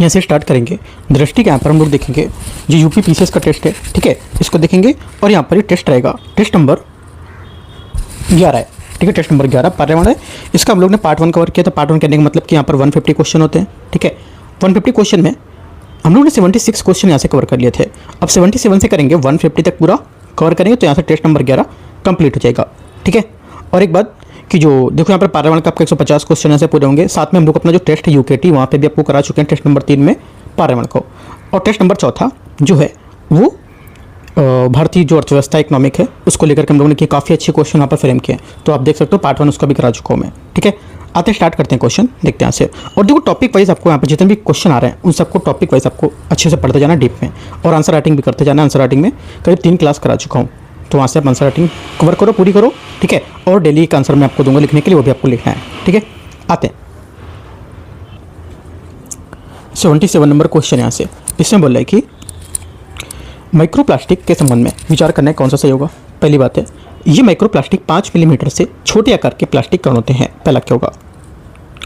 यहाँ से स्टार्ट करेंगे। दृष्टि के यहाँ पर हम लोग देखेंगे जो यूपी पीसीएस का टेस्ट है, ठीक है, इसको देखेंगे। और यहाँ पर ये टेस्ट रहेगा, टेस्ट नंबर 11 है, ठीक है, टेस्ट नंबर 11 पर्यावरण है। इसका हम लोग ने पार्ट 1 कवर किया था। पार्ट 1 करने का मतलब कि यहाँ पर 150 क्वेश्चन होते हैं, ठीक है। 150 क्वेश्चन में हम लोग ने 76 क्वेश्चन यहाँ से कवर कर लिए थे। अब 77 से करेंगे 150 तक पूरा कवर करेंगे, तो यहाँ से टेस्ट नंबर 11 कंप्लीट हो जाएगा, ठीक है। और एक बात कि जो देखो यहाँ पर पर्यावरण का आपका 150 क्वेश्चन ऐसे पूरे होंगे। साथ में हम लोग अपना जो टेस्ट है यूकेटी, वहाँ पे भी आपको करा चुके हैं टेस्ट नंबर 3 में पर्यावरण को। और टेस्ट नंबर 4 जो है वो भारतीय जो अर्थव्यवस्था इकोनॉमिक है उसको लेकर के हम लोगों ने काफ़ी अच्छे क्वेश्चन वहाँ पर फ्रेम किए हैं। तो आप देख सकते हो पार्ट 1 उसका भी करा चुका हूँ मैं, ठीक है। आते स्टार्ट करते हैं क्वेश्चन, देखते हैं यहाँ से। और देखो टॉपिक वाइज आपको यहाँ पर जितने भी क्वेश्चन आ रहे हैं उन सबको टॉपिक वाइज आपको अच्छे से पढ़ते जाना डीप में, और आंसर राइटिंग भी करते जाना। आंसर राइटिंग में करीब 3 क्लास करा चुका हूँ, तो वहाँ से आप आंसर राइटिंग कवर करो, पूरी करो, ठीक है। और डेली का आंसर मैं आपको दूंगा लिखने के लिए, वो भी आपको लिखना है, ठीक है। आते हैं 77 नंबर क्वेश्चन यहाँ से। इसमें बोल रहा है कि माइक्रोप्लास्टिक के संबंध में विचार करना है कौन सा सही होगा। पहली बात है, ये माइक्रोप्लास्टिक 5 मिलीमीटर से छोटे आकार के प्लास्टिक कण होते हैं। पहला क्या होगा,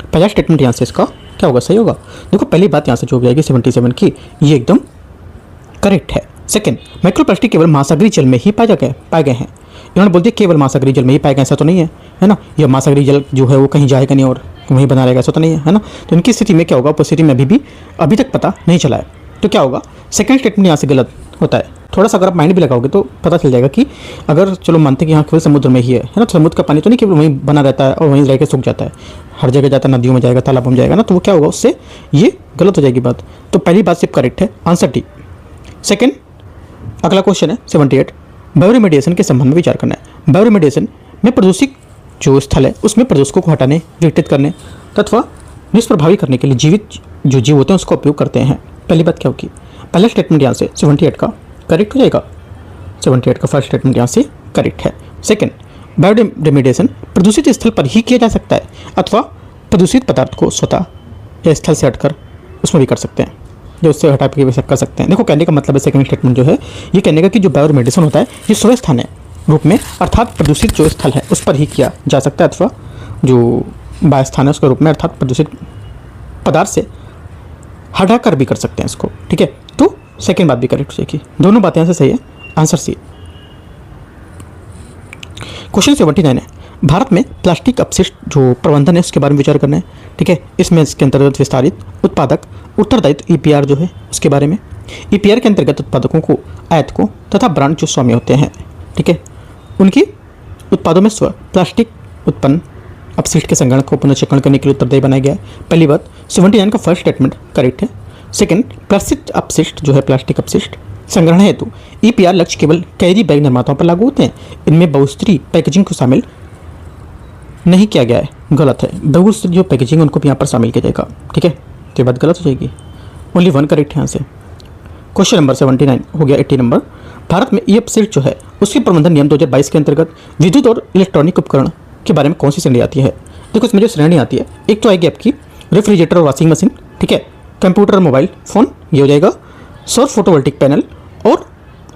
पहला स्टेटमेंट यहाँ से इसका क्या होगा, सही होगा। देखो पहली बात यहाँ से जो हो जाएगी 77 की, ये एकदम करेक्ट है। सेकंड, माइक्रोप्लास्टिक केवल महासागरीय जल में ही पाए गए हैं। इन्होंने बोल दिया केवल महासागरीय जल में ही पाए गए, ऐसा तो नहीं है ना। ये महासागरीय जल जो है वो कहीं जाएगा नहीं और वहीं बना रहेगा, ऐसा तो नहीं है ना। तो इनकी स्थिति में क्या होगा, उपस्थिति में अभी तक पता नहीं चला है। तो क्या होगा, सेकंड स्टेटमेंट यहाँ से गलत होता है। थोड़ा सा अगर आप माइंड भी लगाओगे तो पता चल जाएगा कि अगर चलो मानते हैं कि यहाँ केवल समुद्र में ही है ना, तो समुद्र का पानी तो नहीं केवल वहीं बना रहता है और वहीं रह के सूख जाता है, हर जगह जाता है, नदियों में जाएगा, तालाबों में जाएगा ना, तो वो क्या होगा, उससे ये गलत हो जाएगी बात। तो पहली बात सिर्फ करेक्ट है, आंसर डी। सेकेंड, अगला क्वेश्चन है 78, बायोरिमेडिएशन के संबंध में विचार करना है। बायोरिमेडिएशन में प्रदूषित जो स्थल है उसमें प्रदूषकों को हटाने, विघटित करने तथा निष्प्रभावी करने के लिए जीवित जो जीव होते हैं उसका उपयोग करते हैं। पहली बात क्या होगी, पहला स्टेटमेंट यहाँ से 78 का करेक्ट हो जाएगा। 78 का फर्स्ट स्टेटमेंट यहाँ से करेक्ट है। सेकंड, बायोरिमेडिएशन प्रदूषित स्थल पर ही किया जा सकता है अथवा प्रदूषित पदार्थ को स्वतः या स्थल से हटकर उसमें भी कर सकते हैं, जो उससे हटा के भी कर सकते हैं। देखो कहने का मतलब है सेकंड स्टेटमेंट जो है ये कहने का कि जो बायोरिमेडिएशन होता है ये स्वस्थान है रूप में, अर्थात प्रदूषित जो स्थल है उस पर ही किया जा सकता है अथवा जो बायोस्थान है उसके रूप में, अर्थात प्रदूषित पदार्थ से हटा कर भी कर सकते हैं इसको, ठीक है। तो सेकेंड बात भी करेक्ट हो जाएगी, दोनों बातें यहाँ से सही है, आंसर सी। क्वेश्चन 79 है, भारत में प्लास्टिक अपशिष्ट जो प्रबंधन है उसके बारे में विचार करना है, ठीक है। इसमें इसके अंतर्गत विस्तारित उत्पादक उत्तरदायित्व ईपीआर जो है उसके बारे में। ईपीआर के अंतर्गत उत्पादकों को, आयातकों तथा ब्रांड जो स्वामी होते हैं, ठीक है, उनकी उत्पादों में स्व प्लास्टिक उत्पन्न अपशिष्ट के संग्रहण को पुनर्चक्रण करने के लिए उत्तरदायी बनाया गया है। पहली बात 79 का फर्स्ट स्टेटमेंट करेक्ट है। सेकंड, प्लास्टिक अपशिष्ट जो है प्लास्टिक अपशिष्ट संग्रहण हेतु ईपीआर लक्ष्य केवल कैरी बैग निर्माताओं पर लागू होते हैं, इनमें बहुस्तरीय पैकेजिंग को शामिल नहीं किया गया है, गलत है। बहुस्तरीय जो पैकेजिंग उनको भी यहाँ पर शामिल किया जाएगा, ठीक है, तो ये बात गलत हो जाएगी। ओनली 1 करेक्ट है यहाँ से। क्वेश्चन नंबर 79 हो गया। 80 नंबर, भारत में ई अपशिष्ट जो है उसके प्रबंधन नियम 2022 के अंतर्गत विद्युत और इलेक्ट्रॉनिक उपकरण के बारे में कौन सी श्रेणी आती है। देखो इसमें जो श्रेणी आती है, एक तो आएगी आपकी रेफ्रिजरेटर और वॉशिंग मशीन, ठीक है, कंप्यूटर और मोबाइल फ़ोन, ये हो जाएगा, सौर फोटोवोल्टिक पैनल और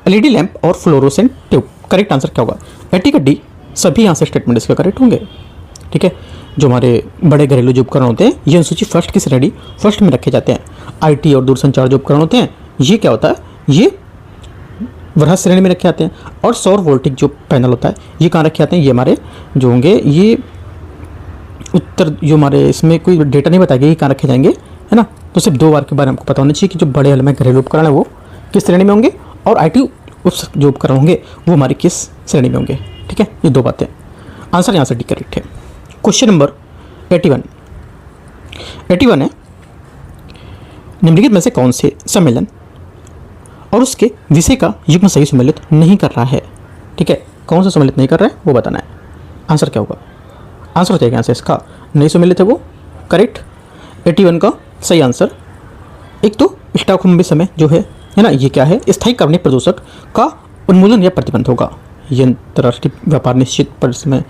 एलईडी लैंप और फ्लोरोसेंट ट्यूब। करेक्ट आंसर क्या होगा, 80 का डी, सभी यहाँ से स्टेटमेंट इसके करेक्ट होंगे, ठीक है। जो हमारे बड़े घरेलू जो उपकरण होते हैं ये अनुसूची फर्स्ट की श्रेणी फर्स्ट में रखे जाते हैं। आईटी और दूरसंचार जो उपकरण होते हैं ये क्या होता है, ये वृहद श्रेणी में रखे जाते हैं। और सौर वोल्टिक जो पैनल होता है ये कहाँ रखे जाते हैं, ये हमारे जो होंगे ये उत्तर, जो हमारे इसमें कोई डेटा नहीं बताया गया ये कहाँ रखे जाएंगे, है ना। तो सिर्फ 2 बार के बारे में हमको पता होना चाहिए कि जो बड़े में घरेलू उपकरण है वो किस श्रेणी में होंगे और आईटी जो उपकरण होंगे वो हमारी किस श्रेणी में होंगे, ठीक है। ये 2 बातें, आंसर यहाँ से डी करेक्ट है। क्वेश्चन नंबर 81 है, निम्नलिखित में से कौन से सम्मेलन और उसके विषय का युग्म सही सम्मिलित नहीं कर रहा है, ठीक है। कौन सा सम्मिलित नहीं कर रहा है वो बताना है, आंसर क्या होगा, आंसर हो जाएगा यहाँ से इसका नहीं सम्मिलित है वो, करेक्ट। 81 का सही आंसर, एक तो स्टॉकहोम समय जो है ना, ये क्या है, स्थायी कार्बनिक प्रदूषक का उन्मूलन या प्रतिबंध होगा। ये अंतर्राष्ट्रीय व्यापार निश्चित परिसमय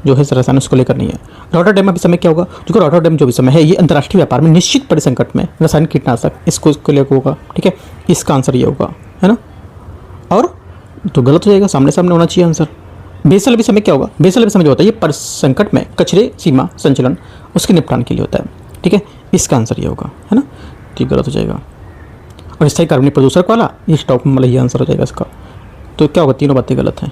जो है रसायन उसको लेकर नहीं है। रॉटरडैम अभी समय क्या होगा, जो रॉटरडैम जो भी समय है ये अंतर्राष्ट्रीय व्यापार में निश्चित परिसंकट में रसायन कीटनाशक इसको लेकर होगा, ठीक है। इसका आंसर ये होगा, है ना। और तो गलत हो जाएगा, सामने सामने होना चाहिए आंसर। बेसल अभी समय क्या होगा, बेसल अभी समय जो होता है ये परिसंकट में कचरे सीमा संचलन उसके निपटान के लिए होता है, ठीक है। इसका आंसर ये होगा, है ना। तो ये गलत हो जाएगा। और स्थायी कार्बनिक प्रदूषक वाला ये स्टॉक मतलब ये आंसर हो जाएगा इसका। तो क्या होगा, तीनों बातें गलत हैं,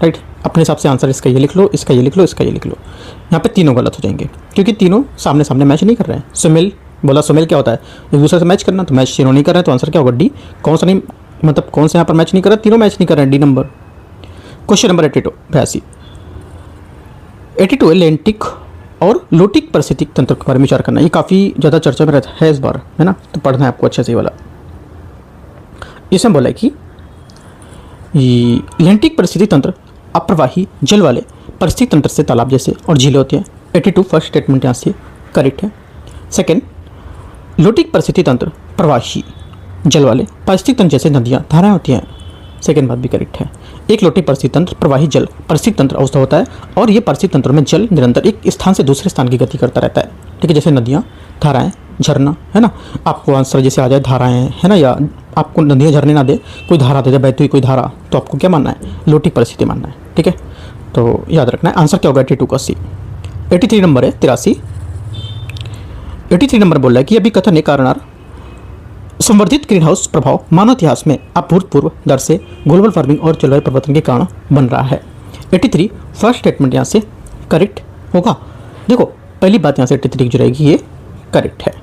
राइट। अपने हिसाब से आंसर इसका ये लिख लो, इसका ये लिख लो, इसका ये लिख लो। यहाँ पे तीनों गलत हो जाएंगे क्योंकि तीनों सामने सामने मैच नहीं कर रहे हैं। सुमेल बोला, सुमेल क्या होता है, एक दूसरे से मैच करना, तो मैच तीनों नहीं कर रहे हैं, तो आंसर क्या होगा डी। कौन सा नहीं, मतलब कौन से यहाँ पर मैच नहीं कर रहा, तीनों मैच नहीं कर रहे हैं, डी नंबर। क्वेश्चन नंबर 82 82 है लेंटिक और लोटिक परिस्थितिक तंत्र के बारे में विचार करना। ये काफ़ी ज़्यादा चर्चा में रहता है इस बार, है ना, तो पढ़ना है आपको अच्छे से ये वाला। इसमें बोला है कि लेंटिक परिस्थितिक तंत्र अप्रवाही जल वाले परिस्थितिक तंत्र से तालाब जैसे और झीलें होती हैं। 82 फर्स्ट स्टेटमेंट यहाँ से करेक्ट है। सेकेंड, लोटिक परिस्थितिक तंत्र प्रवाही जल वाले परिस्थितिक तंत्र जैसे नदियाँ धाराएं होती हैं। सेकेंड बात भी करेक्ट है। एक लोटिक परिस्थितिक तंत्र प्रवाही जल परिस्थितिक तंत्र अवस्था होता है और ये परिस्थितिक तंत्र में जल निरंतर एक स्थान से दूसरे स्थान की गति करता रहता है, ठीक है, जैसे नदियाँ, धाराएं, झरना, है ना। आपको आंसर जैसे आ जाए धाराएं, है ना, या आपको नदियाँ झरने ना दे, कोई धारा दे दे बहती हुई कोई धारा, तो आपको क्या मानना है, लोटिक परिस्थिति मानना है, ठीक है। तो याद रखना है आंसर क्या होगा 82 का सी। 83 नंबर है 83 नंबर बोल रहा है कि अभी कथन है कारणार संवर्धित ग्रीन हाउस प्रभाव मानव इतिहास में अभूतपूर्व दर से ग्लोबल वार्मिंग और जलवायु परिवर्तन के कारण बन रहा है। 83 फर्स्ट स्टेटमेंट यहाँ से करेक्ट होगा। देखो पहली बात यहाँ से 83 जो रहेगी ये करेक्ट है।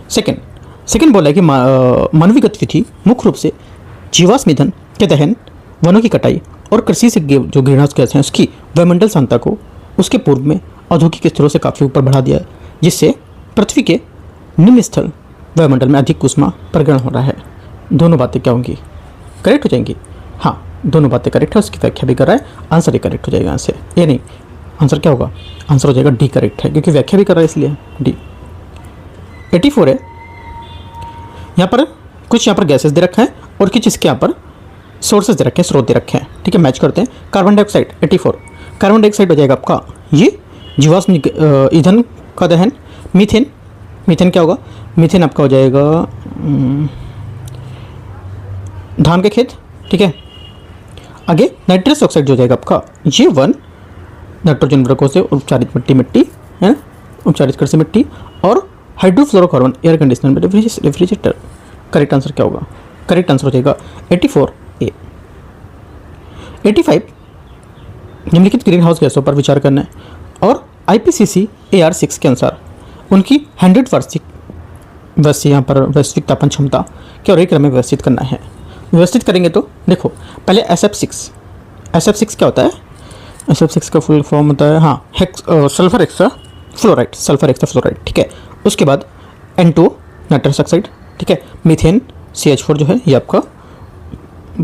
सेकेंड बोला है कि मानवीय गतिविधि मुख्य रूप से जीवाश्म ईंधन के दहन, वनों की कटाई और कृषि से जो ग्रीन हाउस गैस हैं उसकी वायुमंडल सांद्रता को उसके पूर्व में औद्योगिक स्तरों से काफ़ी ऊपर बढ़ा दिया है, जिससे पृथ्वी के निम्न स्थल वायुमंडल में अधिक ऊष्मा परिग्रहण हो रहा है। दोनों बातें क्या होंगी, करेक्ट हो जाएंगी। हाँ, दोनों बातें करेक्ट है, उसकी व्याख्या भी कर रहा है, आंसर ही करेक्ट हो जाएगा यहाँ से। ये नहीं, आंसर क्या होगा, आंसर हो जाएगा डी करेक्ट है, क्योंकि व्याख्या भी कर रहा है इसलिए डी। 84 है, यहाँ पर कुछ यहाँ पर गैसेस दे रखा है और कुछ इसके यहाँ पर सोर्सेज दे रखे हैं, स्रोत दे रखे हैं, ठीक है, मैच करते हैं। कार्बन डाइऑक्साइड 84, कार्बन डाइऑक्साइड हो जाएगा आपका ये जीवाश्म ईंधन का दहन। मीथेन क्या होगा, मीथेन आपका हो जाएगा धान के खेत, ठीक है। आगे नाइट्रस ऑक्साइड जो हो जाएगा आपका ये 1 नाइट्रोजन उर्वरकों से उपचारित मिट्टी है ना, उपचारित कृषि मिट्टी। और हाइड्रोफ्लोरोकार्बन एयर कंडीशनर में रेफ्रिजरेटर। करेक्ट आंसर क्या होगा, करेक्ट आंसर हो जाएगा 84 ए। 85 निम्नलिखित ग्रीन हाउस गैसों पर विचार करना है और IPCC AR6 के अनुसार उनकी 100 वार्षिक यहाँ पर वैश्विक तापमान क्षमता के और एक क्रम में व्यवस्थित करना है। व्यवस्थित करेंगे तो देखो पहले SF6 क्या होता है, SF6 का फुल फॉर्म होता है हाँ सल्फर एक्स्ट्रा फ्लोराइड, ठीक है। उसके बाद N2 नाइट्रस ऑक्साइड, ठीक है। मीथेन CH4 जो है ये आपका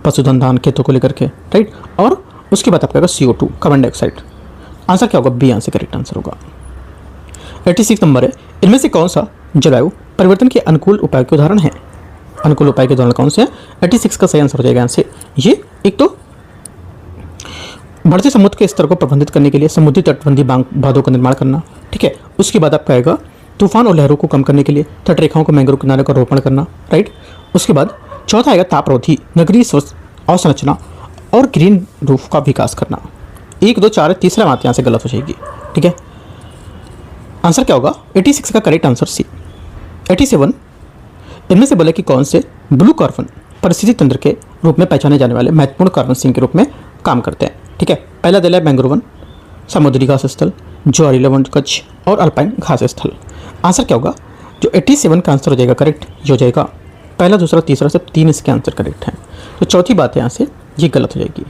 पशुधन धान खेतों को लेकर के, राइट। और उसके बाद आपका CO2 कार्बन डाइऑक्साइड। आंसर क्या होगा, बी आंसर करेक्ट आंसर होगा। 86 नंबर है, इनमें से कौन सा जलवायु परिवर्तन के अनुकूल उपाय के उदाहरण है। अनुकूल उपाय के उदाहरण कौन से हैं, 86 का सही आंसर हो जाएगा यहाँ से ये। एक तो बढ़ते समुद्र के स्तर को प्रबंधित करने के लिए समुद्री तटबंधी बांधों का निर्माण करना, ठीक है। उसके बाद आपका आएगा तूफान और लहरों को कम करने के लिए तटरेखाओं को मैंग्रोव किनारे का रोपण करना, राइट। उसके बाद चौथा आएगा तापरोधी नगरीय अवसंरचना और ग्रीन रूफ का विकास करना। 1 2 4 तीसरा बात यहाँ से गलत हो जाएगी, ठीक है। आंसर क्या होगा, 86 का करेक्ट आंसर सी। 87 इनमें से बोला कि कौन से ब्लू कार्बन परिस्थिति तंत्र के रूप में पहचाने जाने वाले महत्वपूर्ण कार्बन सिंक के रूप में काम करते हैं, ठीक है। पहला दिला है मैंग्रोवन, समुद्री घास स्थल, ज्वारी लवण कच्छ और अल्पाइन घास स्थल। आंसर क्या होगा, जो 87 का आंसर हो जाएगा करेक्ट ये हो जाएगा। पहला दूसरा तीसरा सब 3 इसके आंसर करेक्ट हैं। तो चौथी बात है यहाँ से ये गलत हो जाएगी।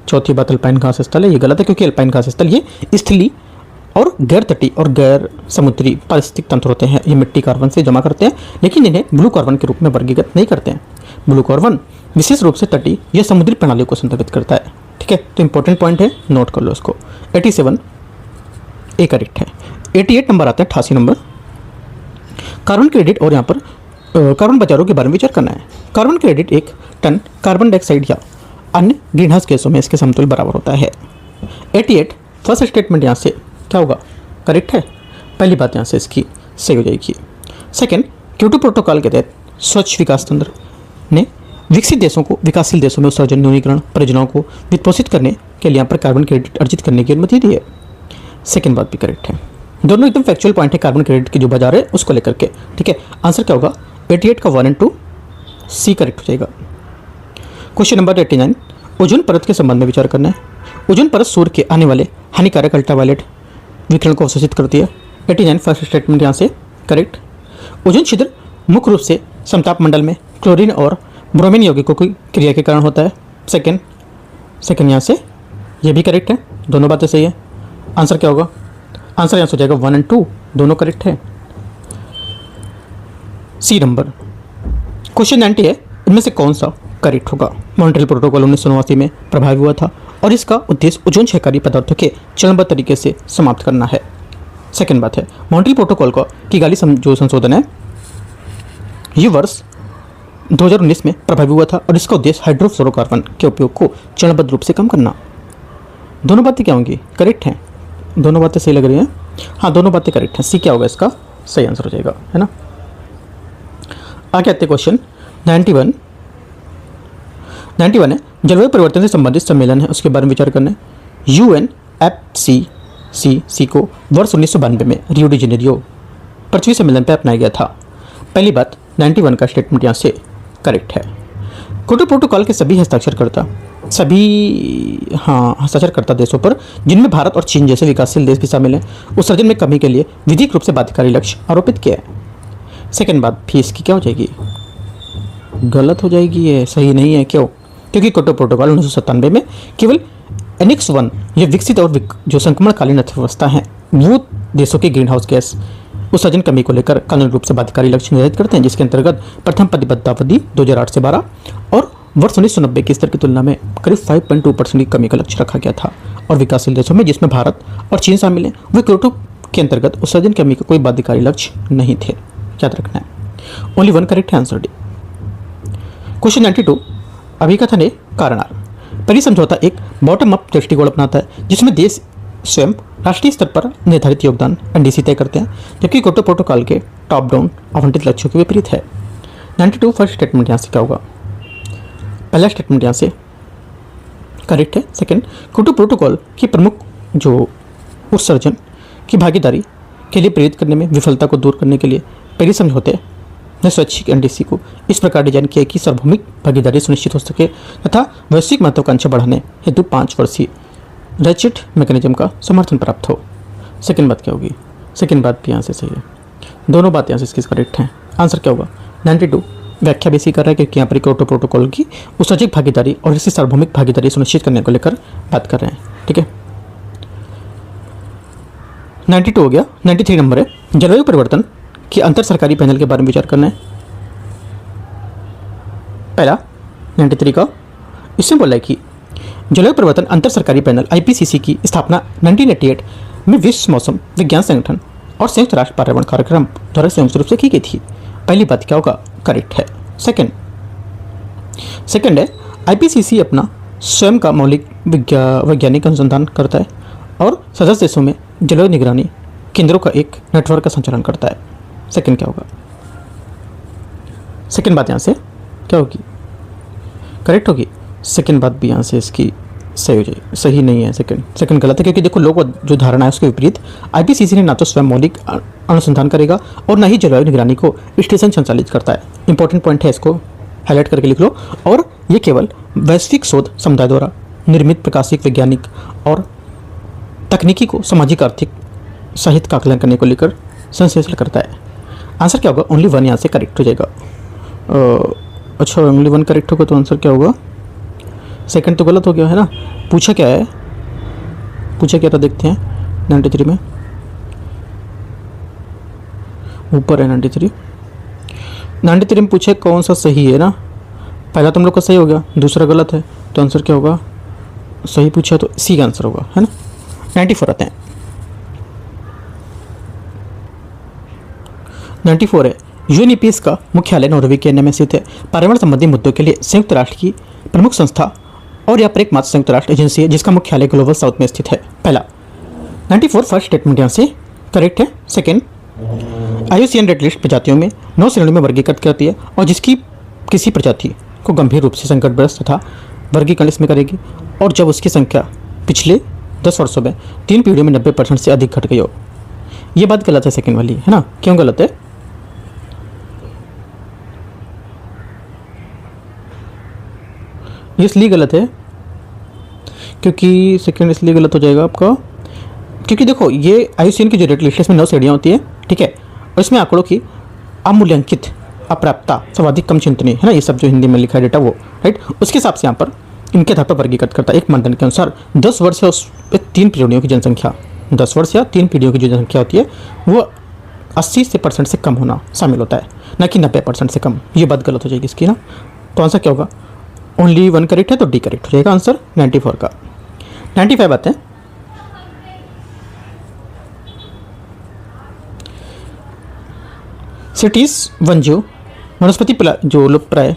चौथी बात अल्पाइन घास स्थल है, ये गलत है क्योंकि अल्पाइन घास स्थल ये स्थलीय और गैर तटीय और गैर समुद्री पारिस्थितिक तंत्र होते हैं। ये मिट्टी कार्बन से जमा करते हैं, लेकिन इन्हें ब्लू कार्बन के रूप में वर्गीकृत नहीं करते हैं। ब्लू कार्बन विशेष रूप से तटीय या समुद्री प्रणालियों को संदर्भित करता है, ठीक है। तो इंपॉर्टेंट पॉइंट है, नोट कर लो इसको। 87 ए करेक्ट है। 88 नंबर आता है, 88 नंबर कार्बन क्रेडिट और यहाँ पर कार्बन बाजारों के बारे में विचार करना है। Carbon credit 1 ton carbon dioxide या अन्य ग्रीन हाउस गैसों में इसके समतुल्य बराबर होता है। 88 फर्स्ट स्टेटमेंट यहाँ से क्या होगा, करेक्ट है। पहली बात यहाँ से इसकी सही हो जाएगी। सेकंड, क्योटो प्रोटोकॉल के तहत स्वच्छ विकास तंत्र ने विकसित देशों को विकासशील देशों में उत्सर्जन न्यूनीकरण परियोजनाओं को वित्तपोषित करने के लिए यहाँ पर कार्बन क्रेडिट अर्जित करने की अनुमति दी है। सेकंड बात भी करेक्ट है। दोनों एकदम फैक्चुअल पॉइंट है कार्बन क्रेडिट की जो बाजार है उसको लेकर के, ठीक है। आंसर क्या होगा, 88 का 1 एंड 2 सी करेक्ट हो जाएगा। क्वेश्चन नंबर 89, ओजोन परत के संबंध में विचार करना है। ओजोन परत सूर्य के आने वाले हानिकारक अल्ट्रावायलेट विकिरण को अवशोषित करती है। 89 फर्स्ट स्टेटमेंट यहाँ से करेक्ट। ओजोन छिद्र मुख्य रूप से समताप मंडल में क्लोरीन और ब्रोमीन यौगिकों की क्रिया के कारण होता है। सेकेंड यहाँ से ये भी करेक्ट है, दोनों बातें सही है। आंसर क्या होगा? आंसर यहाँ से हो जाएगा 1 एंड 2 दोनों करेक्ट है। सी नंबर। क्वेश्चन 90 है, इनमें से कौन सा करेक्ट होगा? मॉन्ट्रियल प्रोटोकॉल 1989 में प्रभावी हुआ था और इसका उद्देश्य ओजोन क्षयकारी पदार्थों के चरणबद्ध तरीके से समाप्त करना है। सेकेंड बात है, मॉन्ट्रियल प्रोटोकॉल का किगाली जो संशोधन है ये वर्ष 2019 में प्रभावी हुआ था और इसका उद्देश्य हाइड्रोफ्लोरोकार्बन के उपयोग को चरणबद्ध रूप से कम करना। दोनों बातें क्या होंगी? करेक्ट हैं, दोनों बातें सही लग रही हैं। हाँ, दोनों बातें करेक्ट हैं। सी क्या होगा इसका सही आंसर हो जाएगा, है ना। आगे आते क्वेश्चन 91 है, जलवायु परिवर्तन से संबंधित सम्मेलन है, उसके बारे में विचार करना है। UNFCCC को वर्ष 1992 में रियो डी जेनेरियो पृथ्वी सम्मेलन पर अपनाया गया था। पहली बात 91 का स्टेटमेंट यहाँ से करेक्ट है। क्योटो प्रोटोकॉल के सभी हस्ताक्षरकर्ता देशों पर, जिनमें भारत और चीन जैसे विकासशील देश भी शामिल हैं, उत्सर्जन में कमी के लिए विधिक रूप से बाध्यकारी लक्ष्य आरोपित किया है। सेकेंड बात भी इसकी क्या हो जाएगी? गलत हो जाएगी, ये सही नहीं है। क्यों? क्योंकि क्योटो प्रोटोकॉल 1997 में केवल एनेक्स 1 ये विकसित और जो संक्रमणकालीन अर्थव्यवस्था है वो देशों के ग्रीन हाउस गैस उत्सर्जन कमी को लेकर कानूनी रूप से बाध्यकारी लक्ष्य निर्धारित करते हैं, जिसके अंतर्गत प्रथम प्रतिबद्धतावधि 2008 से 12 और वर्ष 1990 के स्तर की तुलना में करीब 5.2% की कमी का लक्ष्य रखा गया था। और विकासशील देशों में, जिसमें भारत और चीन शामिल हैं, वे क्योटो के अंतर्गत उत्सर्जन कमी के कोई बाध्यकारी लक्ष्य नहीं थे। याद रखना है। ओनली 1 करेक्ट है, आंसर डी। क्वेश्चन 92, अभिकथन ए कारणार। पेरिस समझौता एक बॉटम अप दृष्टिकोण अपनाता है, जिसमें देश स्वयं राष्ट्रीय स्तर पर निर्धारित योगदान NDC तय करते हैं, जबकि क्योटो प्रोटोकॉल के टॉप डाउन आवंटित लक्ष्यों के विपरीत है। 92 फर्स्ट स्टेटमेंट यहाँ से क्या होगा? पहला स्टेटमेंट यहाँ से करेक्ट है। सेकंड, क्योटो प्रोटोकॉल की प्रमुख जो उत्सर्जन की भागीदारी के लिए प्रेरित करने में विफलता को दूर करने के लिए पेरिस समझौते ने स्वैच्छिक NDC को इस प्रकार डिजाइन किया कि सार्वभौमिक भागीदारी सुनिश्चित हो सके तथा वैश्विक महत्वाकांक्षा बढ़ाने हेतु 5 वर्षीय रेचिट मैकेनिज्म का समर्थन प्राप्त हो। सेकंड बात क्या होगी? सेकंड बात भी यहाँ से सही है, दोनों बात यहाँ से इसकी करेक्ट हैं। आंसर क्या होगा? 92 व्याख्या बेसी कर रहा है, क्योंकि यहाँ पर क्योटो प्रोटोकॉल की उत्सर्जक भागीदारी और इसकी सार्वभौमिक भागीदारी सुनिश्चित करने को लेकर बात कर रहे हैं। ठीक है, 92 हो गया। 93 नंबर है, जलवायु परिवर्तन कि अंतर सरकारी पैनल के बारे में विचार करना है। पहला 93 का इसमें बोला है कि जलवायु परिवर्तन अंतर सरकारी पैनल IPCC की स्थापना 1988 में विश्व मौसम विज्ञान संगठन और संयुक्त राष्ट्र पर्यावरण कार्यक्रम द्वारा संयुक्त रूप से की गई थी। पहली बात क्या होगा? करेक्ट है। सेकंड है, IPCC अपना स्वयं का मौलिक वैज्ञानिक अनुसंधान करता है और सदस्य देशों में जलवायु निगरानी केंद्रों का एक नेटवर्क का संचालन करता है। सेकंड क्या होगा? सेकंड बात यहाँ से क्या होगी? करेक्ट होगी। सेकंड बात भी यहाँ से इसकी सही हो जाएगी, सही नहीं है। सेकंड गलत है, क्योंकि देखो लोग जो धारणा है उसके विपरीत IPCC ने ना तो स्वयं मौलिक अनुसंधान करेगा और ना ही जलवायु निगरानी को स्टेशन संचालित करता है। इंपॉर्टेंट पॉइंट है, इसको हाईलाइट करके लिख लो। और ये केवल वैश्विक शोध समुदाय द्वारा निर्मित प्रकाशिक वैज्ञानिक और तकनीकी को सामाजिक आर्थिक साहित्य का आकलन करने को लेकर संश्लेषण करता है। आंसर क्या होगा? ओनली 1 यहाँ से करेक्ट हो जाएगा। अच्छा, ओनली 1 करेक्ट होगा तो आंसर क्या होगा? सेकंड तो गलत हो गया है ना। पूछा क्या है? पूछा क्या था देखते हैं। 93 में ऊपर है 93 में पूछे कौन सा सही है ना। पहला तुम लोग का सही हो गया, दूसरा गलत है, तो आंसर क्या होगा? सही पूछा तो सी का आंसर होगा, है ना। 94 आते हैं। 94 है, UNEPS का मुख्यालय नॉर्वे के में स्थित है। पर्यावरण संबंधी मुद्दों के लिए संयुक्त राष्ट्र की प्रमुख संस्था और यह पर एकमात्र संयुक्त राष्ट्र एजेंसी है जिसका मुख्यालय ग्लोबल साउथ में स्थित है। पहला 94 फर्स्ट स्टेटमेंट यहाँ से करेक्ट है। सेकेंड, IUCN रेड लिस्ट प्रजातियों में 9 श्रेणियों में वर्गीकृत करती है और जिसकी किसी प्रजाति को गंभीर रूप से संकटग्रस्त तथा वर्गीकरण इसमें करेगी और जब उसकी संख्या पिछले 10 वर्षों में 3 पीढ़ियों में 90% से अधिक घट गई हो। ये बात गलत है सेकेंड वाली, है ना। क्यों गलत है? ये इसलिए गलत है क्योंकि सेकंड इसलिए गलत हो जाएगा आपका, क्योंकि देखो ये IUCN की जो रेट लिस्ट है इसमें 9 श्रेणियाँ होती है, ठीक है, और इसमें आंकड़ों की अमूल्यांकित अप्राप्यता सर्वाधिक कम चिंतनीय है ना, ये सब जो हिंदी में लिखा है डेटा वो, राइट, उसके हिसाब से यहाँ पर इनके आधार पर वर्गीकृत करता है एक मानदंड के अनुसार। 10 वर्ष या उस 3 पीढ़ियों की जनसंख्या, 10 वर्ष या 3 पीढ़ियों की जो जनसंख्या होती है वो 80% से कम होना शामिल होता है, ना कि 90% से कम। ये बात गलत हो जाएगी इसकी ना, तो आंसर क्या होगा? ओनली 1 करेक्ट है तो डी करेक्ट हो जाएगा आंसर 94 का। 95 आते हैं। सिटीज वन्यजीव वनस्पति जो लुप्तप्राय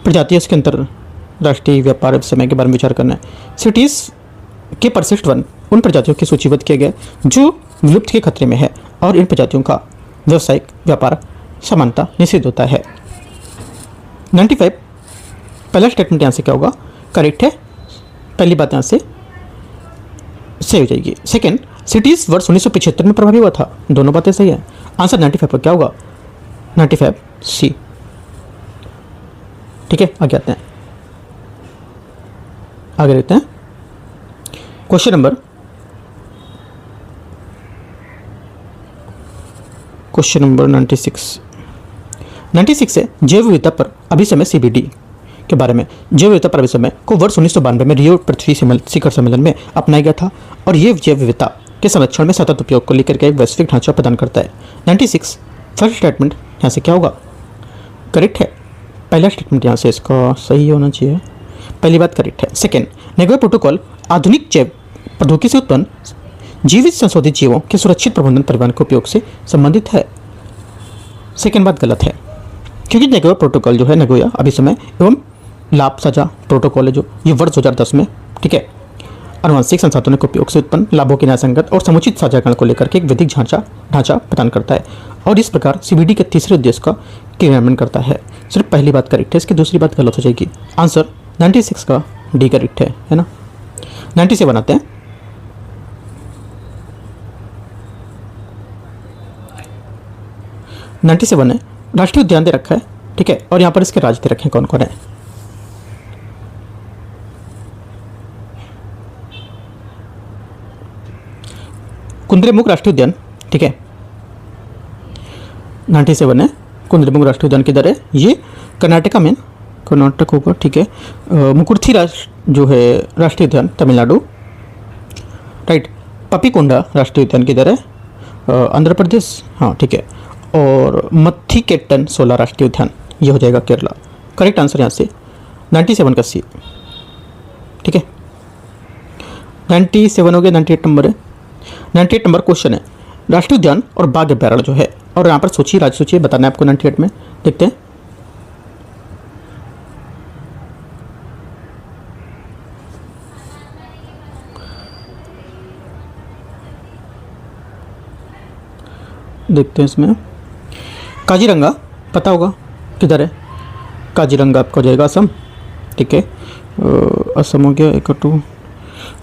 प्रजाति है उसके अंतरराष्ट्रीय व्यापार समय के बारे में विचार करना है। सिटीज के परिशिष्ट वन उन प्रजातियों की सूचीबद्ध किए गए जो विलुप्त के खतरे में है और इन प्रजातियों का व्यावसायिक व्यापार समानता निषिद्ध होता है। 95 पहला स्टेटमेंट यहाँ से क्या होगा? करेक्ट है, पहली बात यहाँ से सही हो जाएगी। सेकेंड, सिटीज वर्ष 1975 में प्रभावी हुआ था, दोनों बातें सही है। आंसर 95 पर क्या होगा? 95 सी, ठीक है। आगे आते हैं, आगे देखते हैं क्वेश्चन नंबर 96 है जैव विविधता पर अभिसमय CBD के बारे में। जैव विविधता पर अभिसमय को वर्ष 1992 में रियो पृथ्वी शिखर सम्मेलन में अपनाया गया था और ये जैव विविधता के संरक्षण में सतत उपयोग को लेकर के एक वैश्विक ढांचा प्रदान करता है। 96 फर्स्ट स्टेटमेंट यहाँ से क्या होगा? करेक्ट है, पहला स्टेटमेंट यहाँ से इसका सही होना चाहिए, पहली बात करेक्ट है। सेकेंड, नेगोया प्रोटोकॉल आधुनिक जैव प्रौद्योगिकी से उत्पन्न जीवित संशोधित जीवों के सुरक्षित प्रबंधन परिवहन के उपयोग से संबंधित है। सेकेंड बात गलत है क्योंकि नेगोया प्रोटोकॉल जो है, नेगोया अभिसमय एवं लाभ साझा प्रोटोकॉल है जो ये वर्ष 2010 में, ठीक है, आनुवंशिक संसाधनों के उपयोग से उत्पन्न लाभों के न्यायसंगत और समुचित साझाकरण को लेकर के एक वैधिक ढांचा प्रदान करता है और इस प्रकार CBD के तीसरे उद्देश्य का क्रियान्वयन करता है। सिर्फ पहली बात करेक्ट है, इसकी दूसरी बात गलत हो जाएगी। आंसर 96 का डी करेक्ट है ना। 97 आते हैं। है राष्ट्रीय उद्यान दे रखा है, ठीक है, और यहाँ पर इसके राज्य दे रखे हैं कौन कौन है। कुंद्रेमुख राष्ट्रीय उद्यान, ठीक है, 97 है। कुंद्रेमुख राष्ट्रीय उद्यान किधर है? ये कर्नाटक होगा, ठीक है। मुकुर्थी जो है राष्ट्रीय उद्यान तमिलनाडु, राइट। पपीकोंडा राष्ट्रीय उद्यान किधर है? आंध्र प्रदेश, हाँ, ठीक है। और मत्थिकेट्टन सोला राष्ट्रीय उद्यान ये हो जाएगा केरला। करेक्ट आंसर यहाँ से 97 का सी, ठीक है। 97 हो गया, 98 नंबर है। 98 नंबर क्वेश्चन है राष्ट्रीय उद्यान और बाघ अभ्यारण्य जो है, और यहाँ पर सूची राज्य सूची बताना है आपको 98 में। देखते हैं, इसमें काजीरंगा पता होगा किधर है? काजीरंगा आपका हो जाएगा असम, ठीक है। असम हो गया, 1 2।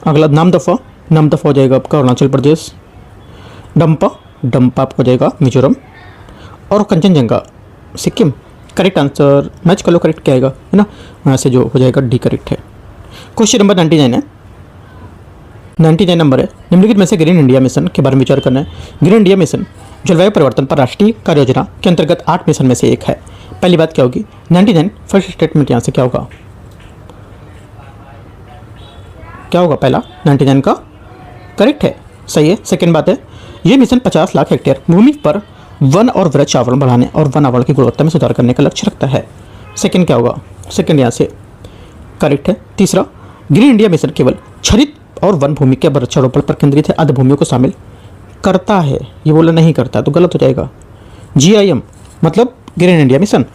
अगला नामदफा हो जाएगा आपका अरुणाचल प्रदेश। डंपा आपको हो जाएगा मिजोरम। और Kanchenjunga Sikkim. Correct answer match कर लो, करेक्ट क्या आएगा, है ना, यहाँ से जो हो जाएगा डी करेक्ट है। क्वेश्चन नंबर 99 है। 99 नंबर है, निम्नलिखित में से ग्रीन इंडिया मिशन के बारे में विचार करना है। ग्रीन इंडिया मिशन जलवायु परिवर्तन पर राष्ट्रीय कार्य योजना के अंतर्गत 8 मिशन में से एक है। पहली बात क्या होगी? 99 फर्स्ट स्टेटमेंट यहाँ से क्या होगा? क्या होगा पहला? 99 का करेक्ट है, सही है। सेकंड बात है, ये मिशन 50 लाख हेक्टेयर भूमि पर वन और वृक्ष आवरण बढ़ाने और वन आवरण की गुणवत्ता में सुधार करने का लक्ष्य रखता है। सेकंड क्या होगा? सेकंड यहाँ से करेक्ट है। तीसरा, ग्रीन इंडिया मिशन केवल छरित और वन भूमि के वृक्षारोपण पर केंद्रित है, अर्ध भूमियों को शामिल करता है, ये बोला नहीं करता तो गलत हो जाएगा। GIM मतलब ग्रीन इंडिया मिशन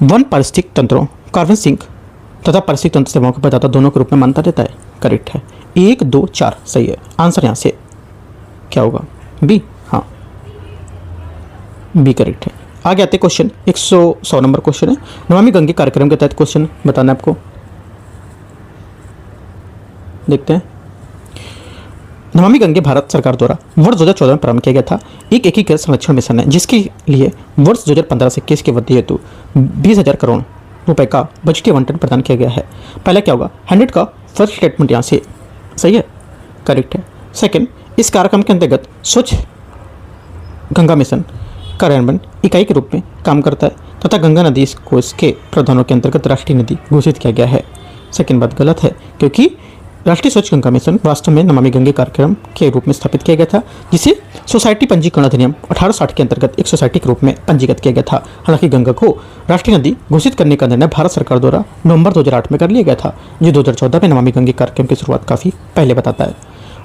वन पारिस्थितिक तंत्रों, कार्बन सिंक तथा पारिस्थितिक तंत्र सेवाओं के प्रदाता दोनों के रूप में मान्यता देता है। करेक्ट है, 1 2 4 सही है। आंसर यहाँ से क्या होगा? बी, हाँ, बी करेक्ट है। आगे आते क्वेश्चन 100 नंबर क्वेश्चन है। नमामि गंगे कार्यक्रम के तहत क्वेश्चन बताना है आपको, देखते हैं। नमामि गंगे भारत सरकार द्वारा वर्ष 2014 में प्रारंभ किया गया था, एक एकीकृत संरक्षण मिशन है जिसके लिए वर्ष 2015 से 21 की अवधि हेतु 20,000 करोड़ रुपए का बजटीय आवंटन प्रदान किया गया है। पहला क्या होगा, 100 का फर्स्ट स्टेटमेंट यहाँ से सही है, करेक्ट है। सेकंड, इस कार्यक्रम के अंतर्गत स्वच्छ गंगा मिशन कार्यान्वयन इकाई के रूप में काम करता है तथा गंगा नदी को इसके प्रावधानों के अंतर्गत राष्ट्रीय नदी घोषित किया गया है। सेकंड बात गलत है, क्योंकि राष्ट्रीय स्वच्छ गंगा मिशन वास्तव में नमामि गंगे कार्यक्रम के रूप में स्थापित किया गया था, जिसे सोसाइटी पंजीकरण अधिनियम 1860 के अंतर्गत एक सोसाइटी के रूप में पंजीकृत किया गया था। हालांकि गंगा को राष्ट्रीय नदी घोषित करने का निर्णय भारत सरकार द्वारा नवंबर 2008 में कर लिया गया था, जो 2014 में नमामि गंगे कार्यक्रम की शुरुआत काफ़ी पहले बताता है।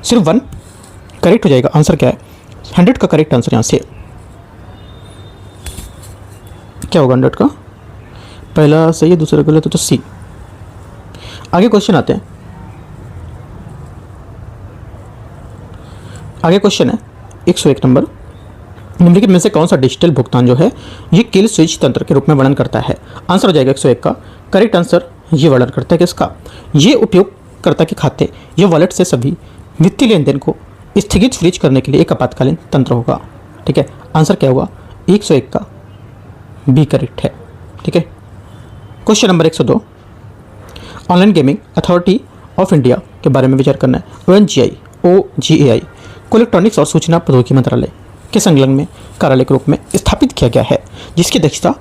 सिर्फ 1 करेक्ट हो जाएगा। आंसर क्या है, 100 का करेक्ट आंसर यहाँ से क्या होगा, 100 का पहला सही है, दूसरा गलत है तो सी। आगे क्वेश्चन आते हैं। आगे क्वेश्चन है 101 नंबर, निम्नलिखित में से कौन सा डिजिटल भुगतान जो है ये किल स्विच तंत्र के रूप में वर्णन करता है। आंसर हो जाएगा 101 का करेक्ट आंसर, ये वर्णन करता है किसका, ये उपयोगकर्ता के खाते या वॉलेट से सभी वित्तीय लेन देन को स्थगित फ्रीज करने के लिए एक आपातकालीन तंत्र होगा। ठीक है, आंसर क्या होगा, 101 का बी करेक्ट है। ठीक है, question number 102, online gaming authority of India के बारे में विचार करना है। OGAI को इलेक्ट्रॉनिक्स और सूचना प्रौद्योगिकी मंत्रालय के संलग्न में कार्यालय के रूप में स्थापित किया गया है, जिसकी अध्यक्षता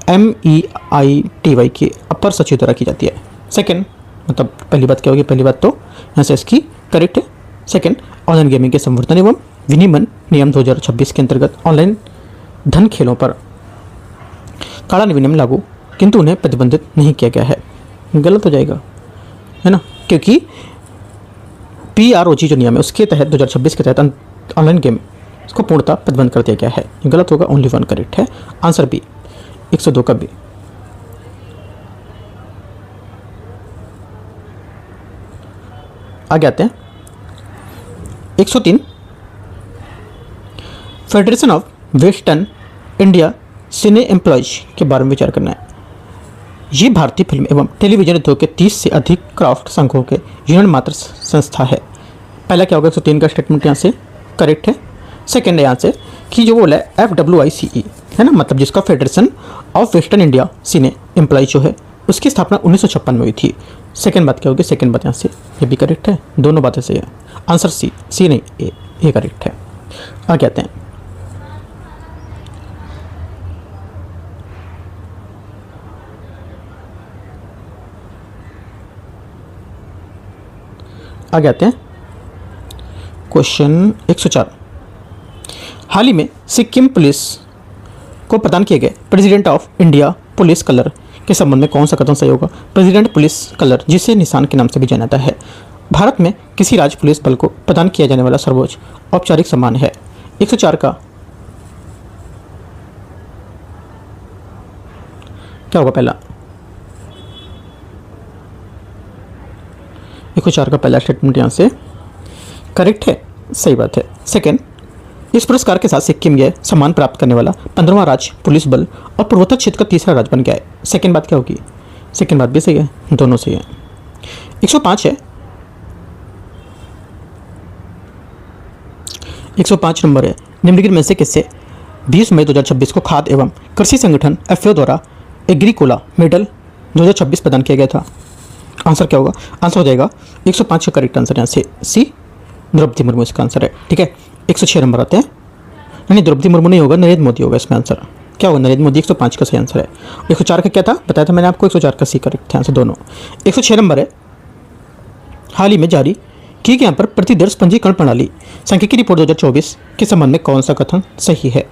MEITY के अपर सचिव द्वारा की जाती है। सेकंड, मतलब पहली बात क्या होगी, पहली बात तो यहाँ से इसकी करेक्ट है। सेकंड, ऑनलाइन गेमिंग के संवर्धन एवं विनियमन नियम 2026 के अंतर्गत ऑनलाइन धन खेलों पर काला विनियम लागू, किंतु उन्हें प्रतिबंधित नहीं किया गया है। गलत हो जाएगा, है ना, क्योंकि PROG जो नियम है उसके तहत 2026 के तहत ऑनलाइन गेम इसको पूर्णतः प्रतिबंध कर दिया गया है। गलत होगा, ओनली 1 करेक्ट है। आंसर बी, 102 का बी। आगे आते हैं 103, federation of western India cine employees के बारे में विचार करना है। ये भारतीय फिल्म एवं टेलीविजन उद्योग के 30 से अधिक क्राफ्ट संघों के यूनियन मात्र संस्था है। पहला क्या होगा, 103 का स्टेटमेंट यहाँ से करेक्ट है। सेकेंड है यहाँ से कि जो बोला है FWICE है ना, मतलब जिसका federation of western India cine employees जो है उसकी स्थापना 1956 में हुई थी। सेकेंड बात क्या होगी, सेकेंड बात यहाँ से ये भी करेक्ट है, दोनों बातें सही है। आंसर सी नहीं, ए करेक्ट है। आगे आते हैं क्वेश्चन 104, हाल ही में सिक्किम पुलिस को प्रदान किए गए president of India police colour के संबंध में कौन सा कदम सही होगा। प्रेसिडेंट पुलिस कलर, जिसे निशान के नाम से भी जाना जाता है, भारत में किसी राज्य पुलिस बल को प्रदान किया जाने वाला सर्वोच्च औपचारिक सम्मान है। 104 का क्या होगा, पहला 104 का पहला स्टेटमेंट यहाँ से करेक्ट है, सही बात है। सेकंड, इस पुरस्कार के साथ सिक्किम यह सम्मान प्राप्त करने वाला 15वां राज्य पुलिस बल और पूर्वोत्तर क्षेत्र का तीसरा राज्य बन गया है। सेकंड बात क्या होगी, सेकंड बात भी सही है, दोनों सही है। 105 है, 105 नंबर है, निम्नलिखित में से किससे 20 मई 2026 को खाद्य एवं कृषि संगठन FAO द्वारा एग्रीकोला मेडल 2026 प्रदान किया गया था। आंसर क्या होगा, आंसर हो जाएगा 105 का करेक्ट आंसर यहाँ से सी, द्रौपदी मुर्मू इसका आंसर है। ठीक है, 106 नंबर आते हैं, नहीं द्रौपदी मुर्मू नहीं होगा, नरेंद्र मोदी होगा इसमें आंसर। क्या होगा, नरेंद्र मोदी 105 का सही आंसर है। 104 का क्या था बताया था मैंने आपको, 104 का सी करेक्ट था आंसर दोनों। 106 नंबर है, हाल ही में जारी की गई यहाँ पर प्रतिदर्श पंजीकरण प्रणाली सांख्यिकी रिपोर्ट 2024 के संबंध में कौन सा कथन सही है।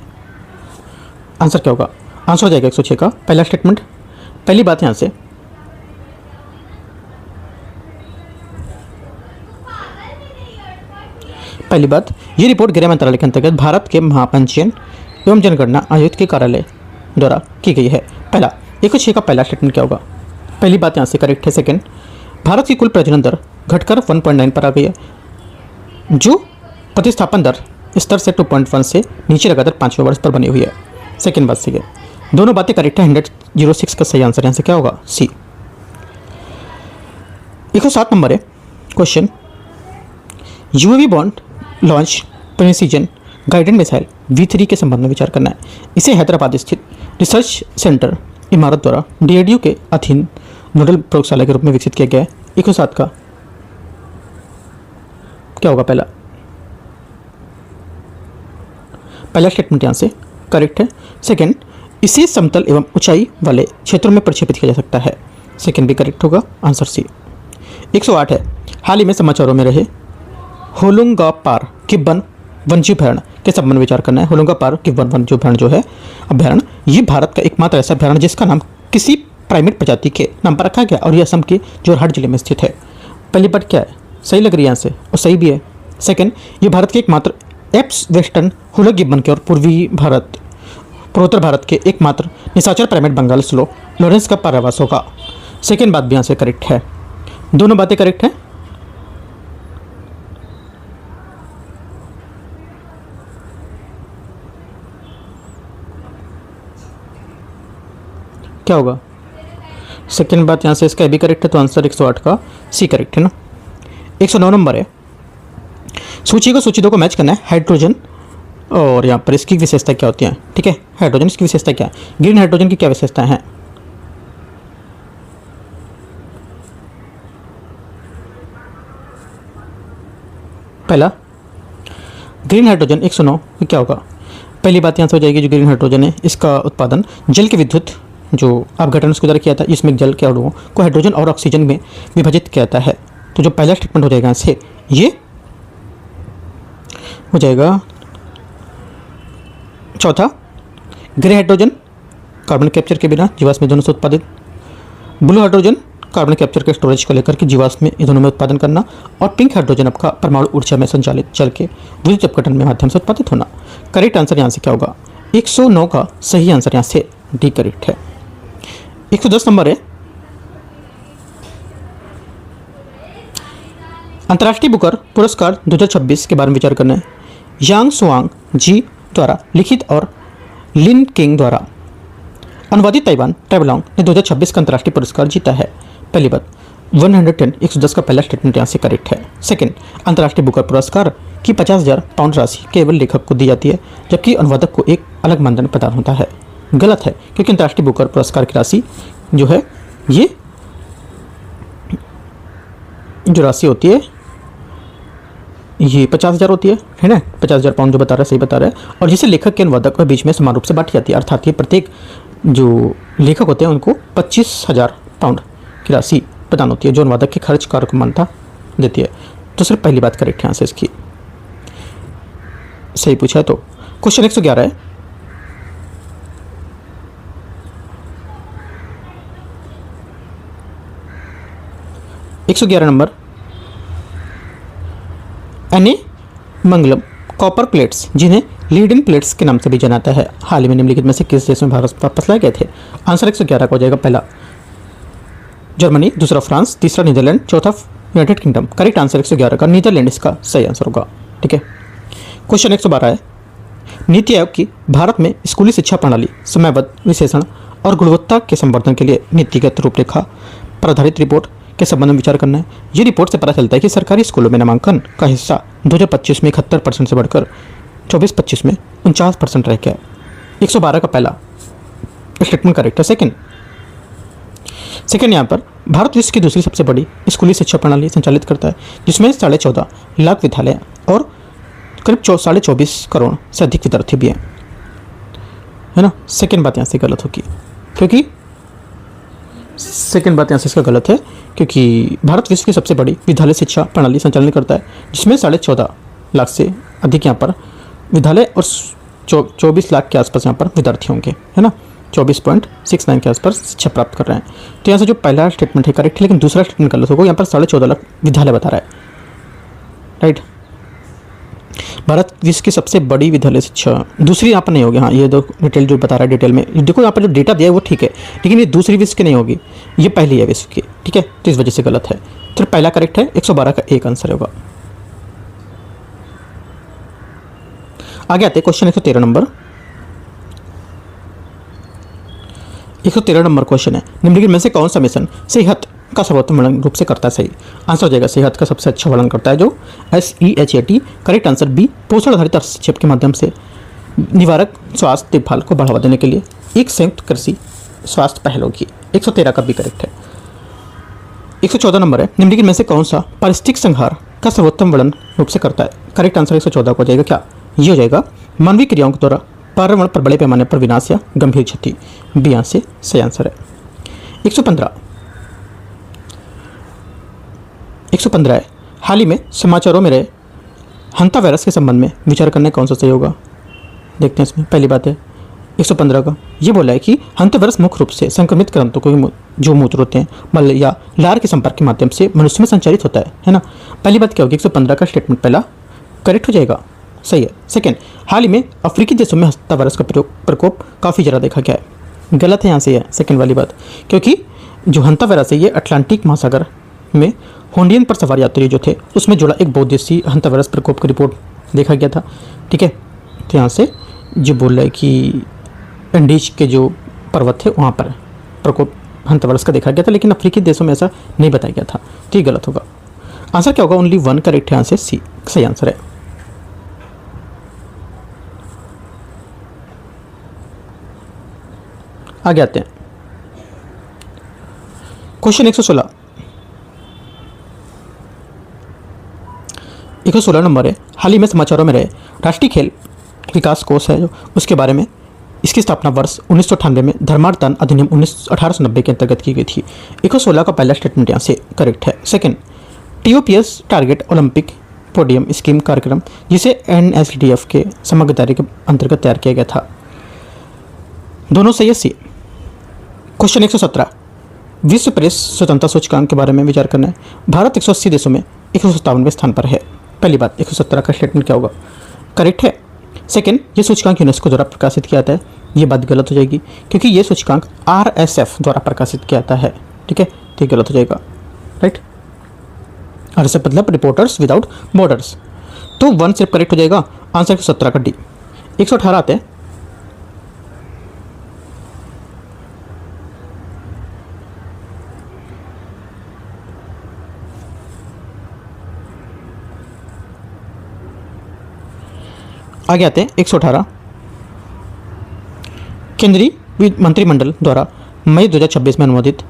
आंसर क्या होगा, आंसर हो जाएगा 106 का पहला स्टेटमेंट। पहली बात यहाँ से पहली बात, ये रिपोर्ट गृह मंत्रालय के अंतर्गत भारत के महापंजीयन एवं जनगणना आयुक्त के कार्यालय द्वारा की गई है। पहला 106 का पहला स्टेटमेंट क्या होगा, पहली बात यहाँ से करेक्ट है। सेकंड, भारत की कुल प्रजनन दर घटकर 1.9 पर आ गई है, जो प्रतिस्थापन दर स्तर से 2.1 से नीचे लगातार 5वें वर्ष पर बनी हुई है। सेकंड बात सही है, दोनों बातें करेक्ट है। 106 का सही आंसर यहाँ से क्या होगा, सी। 107 नंबर है question, UAV bond launch precision guided missile V3 के संबंध में विचार करना है। इसे हैदराबाद स्थित रिसर्च सेंटर इमारत द्वारा डीआरडीओ के अधीन नोडल प्रयोगशाला के रूप में विकसित किया गया है? 107 का क्या होगा? पहला स्टेटमेंट यहाँ से करेक्ट है। सेकंड, इसे समतल एवं ऊंचाई वाले क्षेत्रों में प्रक्षेपित किया जा सकता है। सेकंड भी करेक्ट होगा, आंसर सी। 108 है, हाल ही में समाचारों में रहे होलुंगापार गिब्बन वन्यजीव के संबंध में विचार करना है। होलुंगापार गिब्बन वन्यजीव जो है अभ्यारण्य, ये भारत का एकमात्र ऐसा अभ्यारण्य जिसका नाम किसी प्राइमेट प्रजाति के नाम पर रखा गया और यह असम के जोरहाट जिले में स्थित है। पहली बात क्या है? सही लग रही है यहाँ से और सही भी है। सेकंड, ये भारत के एकमात्र एप्स वेस्टर्न हुलक गिब्बन के और पूर्वोत्तर भारत के एकमात्र निशाचर प्राइमेट बंगाल स्लो लॉरेंस का पर्यावास होगा। सेकंड बात भी यहाँ से करेक्ट है, दोनों बातें करेक्ट है। क्या होगा? सेकंड बात यहाँ से इसका भी करेक्ट है, तो आंसर 108 का सी करेक्ट है ना। 109 नंबर है, सूची को सूची दो को मैच करना है। हाइड्रोजन और यहाँ पर इसकी विशेषता क्या होती है? ठीक है, हाइड्रोजन इसकी विशेषता क्या है? ग्रीन हाइड्रोजन की क्या विशेषताएं हैं? पहला, ग्रीन हाइड्रोजन 109 क्या होगा? पहली बात यहाँ से हो जाएगी, जो ग्रीन हाइड्रोजन है इसका उत्पादन जल के विद्युत जो अपघटन उसके द्वारा किया था, इसमें जल के अणुओं को हाइड्रोजन और ऑक्सीजन में विभाजित किया जाता है। तो जो पहला स्टेटमेंट हो जाएगा से ये हो जाएगा। चौथा, ग्रे हाइड्रोजन कार्बन कैप्चर के बिना जीवाश्म ईंधनों से उत्पादित। ब्लू हाइड्रोजन कार्बन कैप्चर के स्टोरेज को लेकर के जीवाश्म ईंधनों में उत्पादन करना। और पिंक हाइड्रोजन आपका परमाणु ऊर्जा में संचालित जल के विद्युत अपघटन में माध्यम से उत्पादित होना। करेक्ट आंसर यहाँ से क्या होगा? 109 का सही आंसर यहाँ से डी करेक्ट है। 110 नंबर है, अंतर्राष्ट्रीय बुकर पुरस्कार 2026 के बारे में विचार करना है। यांग सुआंग जी द्वारा लिखित और लिन किंग द्वारा अनुवादित ताइवान ट्रैवलॉन्ग ने 2026 का अंतर्राष्ट्रीय पुरस्कार जीता है। पहली बात 110 110 का पहला स्टेटमेंट यहाँ से करेक्ट है। सेकंड, अंतर्राष्ट्रीय बुकर पुरस्कार की 50,000 पाउंड राशि केवल लेखक को दी जाती है, जबकि अनुवादक को एक अलग मानदंड प्रदान होता है। गलत है, क्योंकि अंतर्राष्ट्रीय बुकर पुरस्कार की राशि जो है ये जो राशि होती है ये 50,000 होती है ना। 50,000 पाउंड जो बता रहा है सही बता रहा है, और जिसे लेखक के अनुवादक के बीच में समान रूप से बांटी जाती है, अर्थात ये प्रत्येक जो लेखक होते हैं उनको 25,000 पाउंड की राशि प्रदान होती है, जो अनुवादक के खर्च कार्य को मान्यता देती है। तो सिर्फ पहली बात करेक्ट है यहाँ से इसकी सही पूछा है। तो क्वेश्चन 111 है, नंबर, एने मंगलम कॉपर प्लेट्स जिन्हें लीडिंग प्लेट्स के नाम से भी जाना जाता है, हाल ही में निम्नलिखित में से किस देश में भारत वापस लाए गए थे? आंसर 111 का हो जाएगा। पहला जर्मनी, दूसरा फ्रांस, तीसरा नीदरलैंड, चौथा यूनाइटेड किंगडम। करेक्ट आंसर 111 का नीदरलैंड इसका सही आंसर होगा। ठीक है, क्वेश्चन 112 है, नीति आयोग की भारत में स्कूली शिक्षा प्रणाली समयबद्ध विशेषण और गुणवत्ता के संवर्धन के लिए नीतिगत रूपरेखा पर आधारित रिपोर्ट के संबंध में विचार करना है। ये रिपोर्ट से पता चलता है कि सरकारी स्कूलों में नामांकन का हिस्सा 2025 में 71% से बढ़कर 24-25 में 49% रह गया। 112 का पहला स्टेटमेंट करेक्ट है। सेकंड यहाँ पर भारत विश्व की दूसरी सबसे बड़ी स्कूली शिक्षा प्रणाली संचालित करता है, जिसमें 14.5 लाख विद्यालय और करीब 24.5 करोड़ से अधिक विद्यार्थी भी हैं, है ना। सेकंड बात यहाँ से गलत होगी, क्योंकि सेकंड बात यहाँ से इसका गलत है, क्योंकि भारत विश्व की सबसे बड़ी विद्यालय शिक्षा प्रणाली संचालन करता है, जिसमें 14.5 लाख से अधिक यहाँ पर विद्यालय और 24 लाख के आसपास यहाँ पर विद्यार्थी होंगे, है ना। 24.69 के आसपास शिक्षा प्राप्त कर रहे हैं। तो यहाँ से जो पहला स्टेटमेंट है करेक्ट है, लेकिन दूसरा स्टेटमेंट गलत होगा। यहाँ पर 14.5 लाख विद्यालय बता रहा है, राइट। भारत विश्व की सबसे बड़ी विद्यालय शिक्षा दूसरी यहाँ पर नहीं होगी। हाँ, ये दो डिटेल जो बता रहा है डिटेल में देखो, यहाँ पर जो डेटा दिया है वो ठीक है, लेकिन ये दूसरी विश्व की नहीं होगी, ये पहली है विश्व की। ठीक है, तो इस वजह से गलत है। तो पहला करेक्ट है, 112 का एक आंसर होगा। आगे आते हैं क्वेश्चन 113 नंबर। 113 नंबर क्वेश्चन है, निम्नलिखित में से कौन सा मिशन सेहत का सर्वोत्तम वर्णन रूप से करता है? सही आंसर हो जाएगा, सेहत का सबसे अच्छा वर्णन करता है जो SEHAT। करेक्ट आंसर बी, पोषण आधारित हस्तक्षेप के माध्यम से निवारक स्वास्थ्य देखभाल को बढ़ावा देने के लिए एक संयुक्त कृषि स्वास्थ्य पहलों की। 113 का भी करेक्ट है। 114 नंबर है, निम्नलिखित में से कौन सा पारिस्थितिक संहार का सर्वोत्तम वर्णन रूप से करता है? करेक्ट आंसर 114 को हो जाएगा क्या? ये हो जाएगा मानवीय क्रियाओं के द्वारा पर्यावरण पर बड़े पैमाने पर विनाश या गंभीर क्षति। बी आंसर सही आंसर है। 115 है, हाल ही में समाचारों में रहे हंता वायरस के संबंध में विचार करने कौन सा सही होगा? देखते हैं इसमें। पहली बात है 115 का, ये बोला है कि हंता वायरस मुख्य रूप से संक्रमित ग्रंथों को जो मूत्र होते हैं मल या लार के संपर्क के माध्यम से मनुष्य में संचारित होता है ना। पहली बात क्या होगी? 115 का स्टेटमेंट पहला करेक्ट हो जाएगा, सही है। सेकेंड, हाल ही में अफ्रीकी देशों में हंता वायरस का प्रकोप काफ़ी ज़्यादा देखा गया है। गलत है यहाँ से, है सेकेंड वाली बात, क्योंकि जो हंता वायरस है ये अटलांटिक महासागर में होंडियन पर सवार यात्री जो थे उसमें जुड़ा एक बहुदेशीय हंता वायरस प्रकोप की रिपोर्ट देखा गया था। ठीक है, तो यहाँ से जो बोल रहा है कि एंडीज के जो पर्वत थे वहाँ पर प्रकोप हंता वायरस का देखा गया था, लेकिन अफ्रीकी देशों में ऐसा नहीं बताया गया था। तो ये गलत होगा। आंसर क्या होगा? ओनली वन करेक्ट है, आंसर सी सही आंसर है। आगे आते हैं क्वेश्चन 116। 116 नंबर है, हाल ही में समाचारों में रहे राष्ट्रीय खेल विकास कोष है जो उसके बारे में, इसकी स्थापना वर्ष 1998 में धर्मार्थ अधिनियम 1890 के अंतर्गत की गई थी। 116 का पहला स्टेटमेंट यहाँ से करेक्ट है। Second, TOPS target Olympic podium scheme कार्यक्रम जिसे NSDF के समग्र दायरे के अंतर्गत तैयार किया गया था। दोनों सही है, सी। क्वेश्चन 117, विश्व प्रेस स्वतंत्रता सूचकांक के बारे में विचार करना है। भारत 180 देशों में 157वें स्थान पर है। पहली बात 117 का स्टेटमेंट क्या होगा? करेक्ट है। सेकंड, ये सूचकांक यूनेस्को द्वारा प्रकाशित किया जाता है। ये बात गलत हो जाएगी क्योंकि ये सूचकांक RSF द्वारा प्रकाशित किया जाता है। ठीक है, तो ये गलत हो जाएगा। राइट, RSF मतलब रिपोर्टर्स विदाउट बॉर्डर्स। तो वन सिर्फ करेक्ट हो जाएगा, आंसर 117 का डी। 118 आते हैं, आगे आते हैं 118। केंद्रीय मंत्रिमंडल द्वारा मई 2026 में अनुमोदित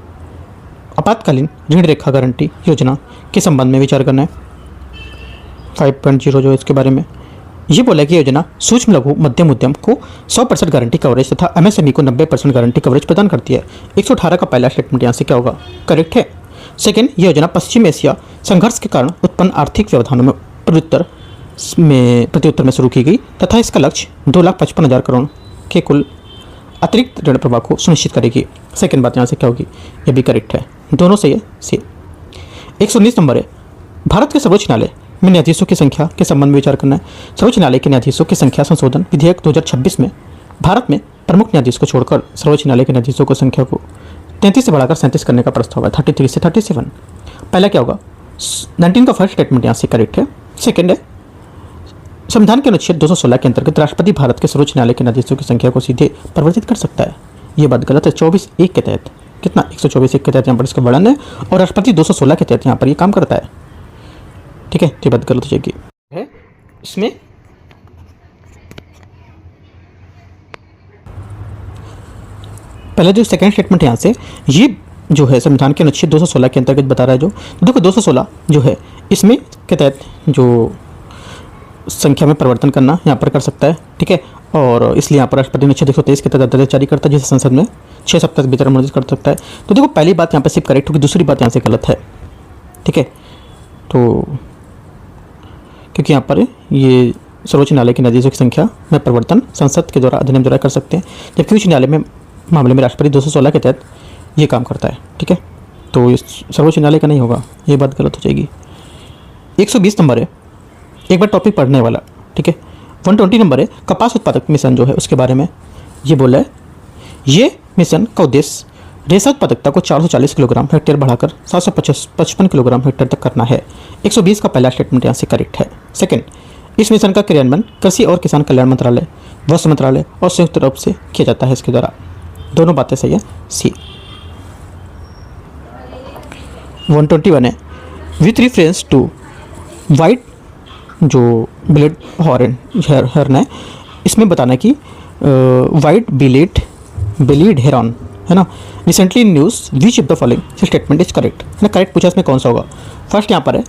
आपातकालीन ऋण रेखा गारंटी योजना के संबंध में विचार करना है। 5.0 जो इसके बारे में ये बोला कि योजना सूक्ष्म लघु मध्यम उद्यम को 100% गारंटी कवरेज तथा MSME को 90% गारंटी कवरेज प्रदान करती है। 118 का पहला स्टेटमेंट यहाँ से क्या होगा? करेक्ट है। सेकेंड, ये योजना पश्चिम एशिया संघर्ष के कारण उत्पन्न आर्थिक व्यवधानों में प्रत्युत्तर में शुरू की गई तथा इसका लक्ष्य 2,55,000 करोड़ के कुल अतिरिक्त ऋण प्रवाह को सुनिश्चित करेगी। सेकंड बात यहाँ से क्या होगी? ये भी करेक्ट है, दोनों सही है, सी। 119 नंबर है, भारत के सर्वोच्च न्यायालय में न्यायाधीशों की संख्या के संबंध में विचार करना है। सर्वोच्च न्यायालय के न्यायाधीशों की संख्या संशोधन विधेयक 2026 में भारत में प्रमुख न्यायाधीश को छोड़कर सर्वोच्च न्यायालय के न्यायाधीशों की संख्या को 33 से बढ़ाकर 37 करने का प्रस्ताव है, 33 से 37। पहला क्या होगा? 19 का फर्स्ट स्टेटमेंट यहाँ से करेक्ट है। सेकेंड है, संविधान के अनुच्छेद 216 के अंतर्गत राष्ट्रपति भारत के सर्वोच्च न्यायालय के न्यायाधीशों की संख्या को सीधे परिवर्तित कर सकता है। ये बात गलत है। 24(1) के तहत कितना? 124(1) के तहत यहाँ पर इसका वर्णन है और राष्ट्रपति 216 के तहत यहाँ पर ये काम करता है। ठीक है, तो ये बात गलत हो जाएगी। है इसमें पहले जो सेकंड स्टेटमेंट यहाँ से ये जो है संविधान के अनुच्छेद 216 के अंतर्गत बता रहा है। जो देखो 216 जो है इसमें के तहत जो संख्या में परिवर्तन करना यहाँ पर कर सकता है। ठीक है, और इसलिए यहाँ पर राष्ट्रपति अनुच्छेद 123 के तहत अध्यादेश जारी करता है जिसे संसद में 6 सप्ताह के भीतर अनुमोदित कर सकता है। तो देखो पहली बात यहाँ पर सिर्फ करेक्ट होगी, दूसरी बात यहाँ से गलत है। ठीक है, तो क्योंकि यहाँ पर ये सर्वोच्च न्यायालय के न्यायाधीशों की संख्या में परिवर्तन संसद के द्वारा अधिनियम द्वारा कर सकते हैं, जबकि उच्च न्यायालय में मामले में राष्ट्रपति 216 के तहत ये काम करता है। ठीक है, तो सर्वोच्च न्यायालय का नहीं होगा, ये बात गलत हो जाएगी। 120 नंबर है, एक बार टॉपिक पढ़ने वाला। ठीक है, 120 नंबर है, कपास उत्पादक मिशन जो है उसके बारे में ये बोला है। ये मिशन का उद्देश्य रेशा उत्पादकता को 440 किलोग्राम हेक्टेयर बढ़ाकर 755 किलोग्राम हेक्टेयर तक करना है। 120 का पहला स्टेटमेंट यहाँ से करेक्ट है। सेकंड, इस मिशन का क्रियान्वयन कृषि और किसान कल्याण मंत्रालय, वस्त्र मंत्रालय और संयुक्त रूप से किया जाता है इसके द्वारा। दोनों बातें सही है, सी। 121 है, विथ रेफरेंस टू वाइट जो बिलेट हॉर्न है, इसमें बताना कि वाइट बिलेट हेरॉन है ना। Recently in news which of the following statement is correct, है ना। करेक्ट पूछा इसमें कौन सा होगा। फर्स्ट यहाँ पर है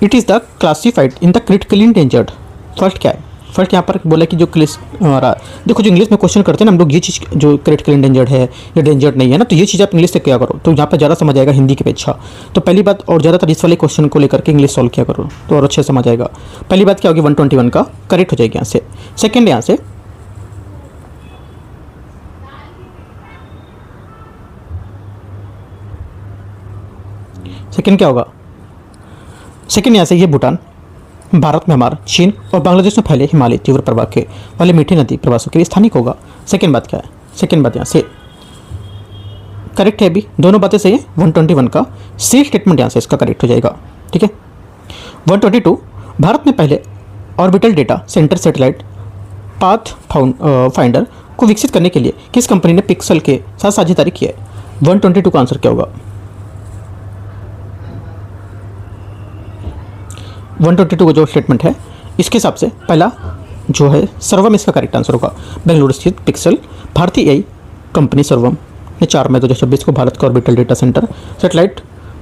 it is the classified in the critically endangered. First क्या है, फर्स्ट यहाँ पर बोला कि जो देखो जो इंग्लिश में क्वेश्चन करते हैं ना हम लोग, ये चीज़ जो क्रिटिकल इंडेंजर्ड है या डेंजर्ड नहीं है ना, तो ये चीज़ आप इंग्लिश से क्या करो तो यहाँ पर ज़्यादा समझ आएगा हिंदी की अपेक्षा। तो पहली बात, और ज़्यादातर इस वाले क्वेश्चन को लेकर के इंग्लिश सॉल्व किया करो तो और अच्छे समझ आएगा। पहली बात क्या होगी, 121 का करेक्ट हो जाएगी यहाँ से। सेकेंड यहाँ से सेकेंड क्या होगा, सेकेंड यहाँ से ये भूटान भारत में हमारा चीन और बांग्लादेश में फैले हिमालय तीव्र प्रवाह के वाले मीठी नदी प्रवासों के लिए स्थानिक होगा। सेकेंड बात क्या है, सेकेंड बात यहाँ से करेक्ट है। अभी दोनों बातें सही है। 121 का सी स्टेटमेंट यहाँ से इसका करेक्ट हो जाएगा, ठीक है। 122 भारत में पहले orbital data centre satellite path finder को विकसित करने के लिए किस कंपनी ने पिक्सल के साथ साझेदारी की है। 122 का आंसर क्या होगा, 122 का जो स्टेटमेंट है इसके हिसाब से पहला जो है सर्वम इसका करेक्ट आंसर होगा। बेंगलुरु स्थित पिक्सल भारतीय एआई कंपनी सर्वम ने 4 मई 2026 को भारत का orbital data centre satellite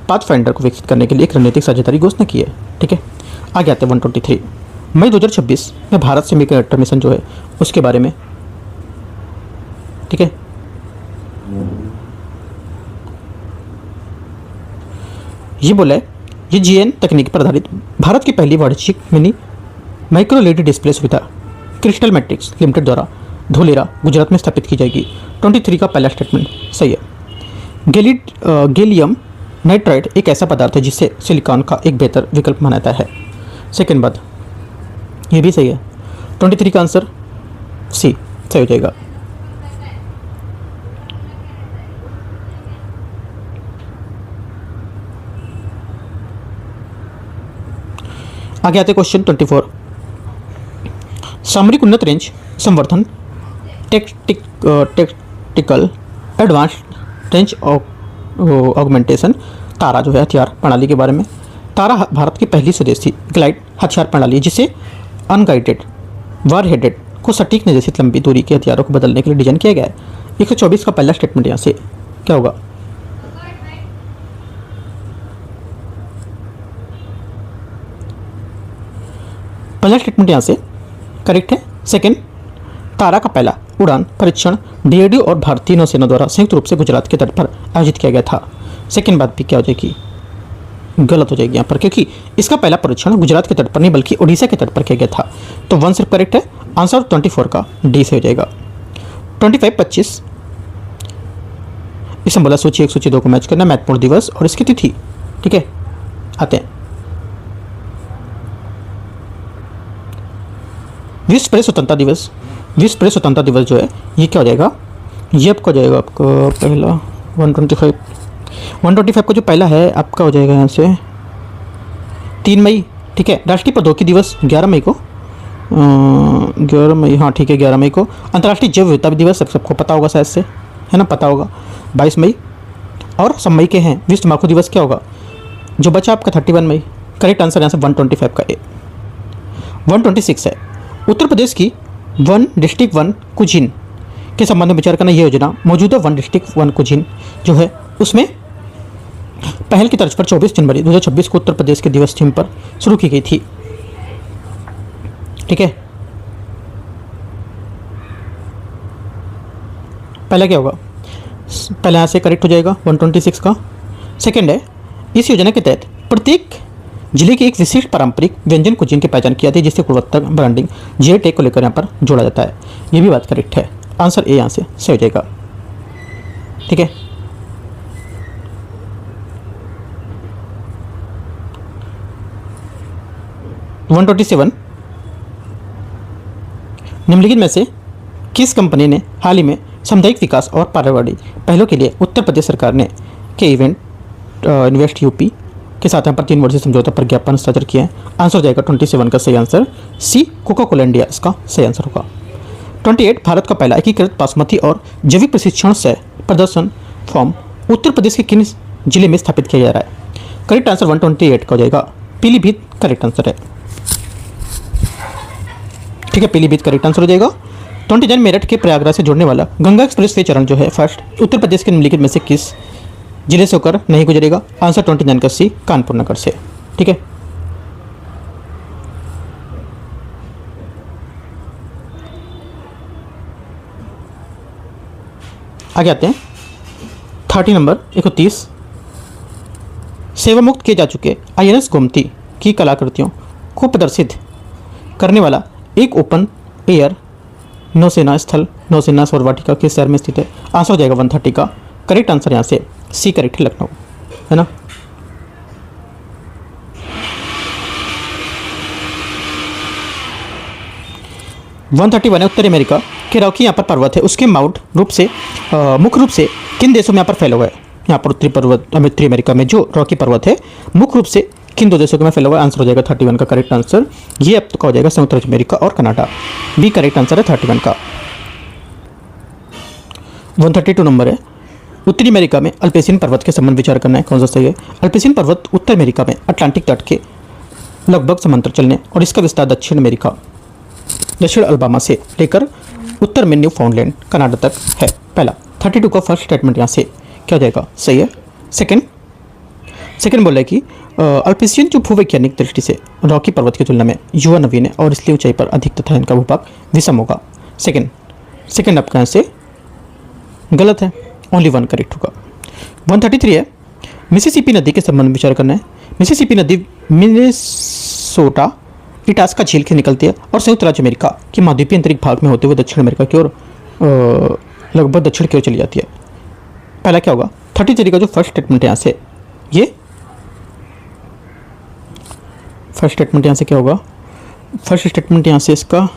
path finder को विकसित करने के लिए एक रणनीतिक साझेदारी घोषणा की है, ठीक है। आगे आते हैं 123 मई 2026 में भारत से सेमीकंडक्टर मिशन जो है उसके बारे में, ठीक है। ये बोला है ये जीएन तकनीक पर आधारित भारत की पहली वाणिज्यिक मिनी माइक्रो लेडी डिस्प्ले सुविधा क्रिस्टल मैट्रिक्स लिमिटेड द्वारा धोलेरा गुजरात में स्थापित की जाएगी। 23 का पहला स्टेटमेंट सही है। गैलियम नाइट्राइड एक ऐसा पदार्थ है जिससे सिलिकॉन का एक बेहतर विकल्प माना जाता है। सेकेंड बात ये भी सही है। 23 का आंसर सी सही हो जाएगा। आगे आते क्वेश्चन 24 सामरिक उन्नत रेंज संवर्धन टेक्टिकल एडवांस्ड रेंज ऑगमेंटेशन तारा जो है हथियार प्रणाली के बारे में। तारा भारत की पहली स्वदेशी ग्लाइड हथियार प्रणाली है जिसे अनगाइडेड वार हेडेड को सटीक निर्देशित लंबी दूरी के हथियारों को बदलने के लिए डिजाइन किया गया है। 124 का पहला स्टेटमेंट यहाँ से क्या होगा, पहला स्टेटमेंट यहाँ से करेक्ट है। सेकंड तारा का पहला उड़ान परीक्षण डीआरडीओ और भारतीय नौसेना द्वारा संयुक्त रूप से गुजरात के तट पर आयोजित किया गया था। सेकंड बात भी क्या हो जाएगी, गलत हो जाएगी यहाँ पर, क्योंकि इसका पहला परीक्षण गुजरात के तट पर नहीं बल्कि उड़ीसा के तट पर किया गया था। तो 1 सिर्फ करेक्ट है। आंसर 24 का डी से हो जाएगा। 25 इसमें बोला सूची 1 सूची 2 को मैच करना, महत्वपूर्ण दिवस और इसकी तिथि, ठीक है। आते हैं विश्व प्रेस स्वतंत्रता दिवस। विश्व प्रेस स्वतंत्रता दिवस जो है ये क्या हो जाएगा, ये आपका हो जाएगा आपका पहला 125 का जो पहला है आपका हो जाएगा यहाँ से 3 मई, ठीक है। राष्ट्रीय प्रौद्योगिकी दिवस 11 मई को, 11 मई, हाँ ठीक है 11 मई को। अंतर्राष्ट्रीय जैव विविधता दिवस सबको पता होगा शायद से, है ना, पता होगा 22 मई। और सब मई के हैं। विश्व तंबाकू दिवस क्या होगा जो बचा आपका 31 मई। करेक्ट आंसर यहाँ से 125 का ए। 126 है उत्तर प्रदेश की 1 डिस्ट्रिक्ट 1 कुजीन के संबंध में विचार करना। यह योजना मौजूदा 1 डिस्ट्रिक्ट 1 कुजीन जो है उसमें पहल की तर्ज पर 24 जनवरी 2026 को उत्तर प्रदेश के दिवस थीम पर शुरू की गई थी, ठीक है। पहला क्या होगा, पहले यहाँ से करेक्ट हो जाएगा 126 का। सेकंड है इस योजना के तहत प्रत्येक जिले के एक विशिष्ट पारंपरिक व्यंजन कुजीन की पहचान की जाती है जिससे गुणवत्ता ब्रांडिंग जीआई टैग को लेकर यहाँ पर जोड़ा जाता है। ये भी बात करेक्ट है। आंसर ए यहाँ से सही हो जाएगा, ठीक है। वन 127 निम्नलिखित में से किस कंपनी ने हाल ही में सामुदायिक विकास और पर्यावरणीय पहलों के लिए उत्तर प्रदेश सरकार ने के इवेंट इन्वेस्ट यूपी के साथ यहाँ पर 3 वर्षीय समझौता पर ज्ञापन हस्ताक्षर किए हैं। आंसर हो जाएगा 27 का सही answer C Coca Cola India इसका सही आंसर होगा। 28 भारत का पहला एकीकृत बासमती और जैविक प्रशिक्षण सह प्रदर्शन फॉर्म उत्तर प्रदेश के किन जिले में स्थापित किया जा रहा है। करेक्ट आंसर 128 का हो जाएगा पीलीभीत करेक्ट आंसर है, ठीक है। पीलीभीत करेक्ट आंसर हो जाएगा। 29 मेरठ के प्रयागराज से जुड़ने वाला गंगा एक्सप्रेस वे चरण जो है फर्स्ट उत्तर प्रदेश के निम्नलिखित में से किस जिले से होकर नहीं गुजरेगा? आंसर 29 का सी, कानपुर नगर से। ठीक है, आगे आते हैं 30 नंबर 31। सेवामुक्त किए जा चुके INS गोमती की कलाकृतियों को प्रदर्शित करने वाला एक ओपन एयर नौसेना स्थल नौसेना सौर वाटिका किस शहर में स्थित है? आंसर हो जाएगा 130 का। करेक्ट आंसर यहाँ से सी करेक्ट है, लखनऊ, है ना। वन 131 है उत्तरी अमेरिका के रॉकी यहाँ पर पर्वत है, उसके माउंट रूप से मुख्य रूप से किन देशों में यहाँ पर फैला हुआ है? यहाँ पर उत्तरी अमेरिका में जो रॉकी पर्वत है मुख्य रूप से किन दो देशों में फैला हुआ है? आंसर हो जाएगा 31 का करेक्ट आंसर। ये अब तो हो जाएगा संयुक्त राज्य अमेरिका और कनाडा, बी करेक्ट आंसर है 31 का। 132 नंबर है उत्तरी अमेरिका में अल्पेसिन पर्वत के संबंध विचार करना है, कौन सा सही है? अल्पेसिन पर्वत उत्तर अमेरिका में अटलांटिक तट के लगभग समांतर चलने और इसका विस्तार दक्षिण अल्बामा से लेकर उत्तर में न्यू फाउंडलैंड कनाडा तक है। पहला 32 का फर्स्ट स्टेटमेंट यहाँ से क्या हो जाएगा? सही है। सेकंड बोल रहा है कि अल्पेसियन जो भूवैज्ञानिक दृष्टि से रॉकी पर्वत की तुलना में युवा नवीन है और इसलिए ऊंचाई पर अधिक तथा इनका भूभाग विषम होगा। सेकंड आपका यहाँ से गलत है, ओनली 1 करेक्ट होगा। 133 है मिसिसिपी नदी के संबंध में विचार करना है। मिसिसिपी नदी मिनेसोटा इटास्का झील से निकलती है और संयुक्त राज्य अमेरिका के महाद्वीपीय आंतरिक भाग में होते हुए दक्षिण अमेरिका की ओर लगभग दक्षिण की ओर चली जाती है। पहला क्या होगा? 33 का जो फर्स्ट स्टेटमेंट है यहाँ से, ये फर्स्ट स्टेटमेंट यहाँ से क्या होगा? फर्स्ट स्टेटमेंट यहाँ से इसका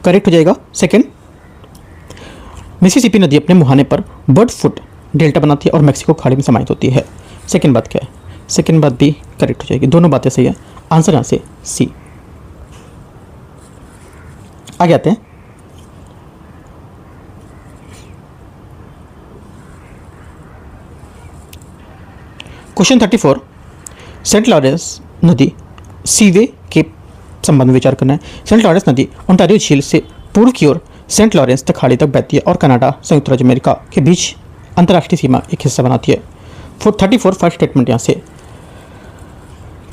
करेक्ट हो जाएगा। सेकंड, मिसिसिपी नदी अपने मुहाने पर बर्ड फुट डेल्टा बनाती है और मैक्सिको खाड़ी में समाहित होती है। सेकंड बात क्या है? सेकंड बात भी करेक्ट हो जाएगी, दोनों बातें सही है। आंसर यहाँ से सी। आगे आते हैं क्वेश्चन 34। सेंट लॉरेंस नदी सीवे के संबंध में विचार करना है। सेंट लॉरेंस नदी ओंटारियो झील से पूर्व की ओर सेंट लॉरेंस तक खाड़ी तक बहती है और कनाडा संयुक्त राज्य अमेरिका के बीच अंतर्राष्ट्रीय सीमा एक हिस्सा बनाती है। 34 फर्स्ट स्टेटमेंट यहाँ से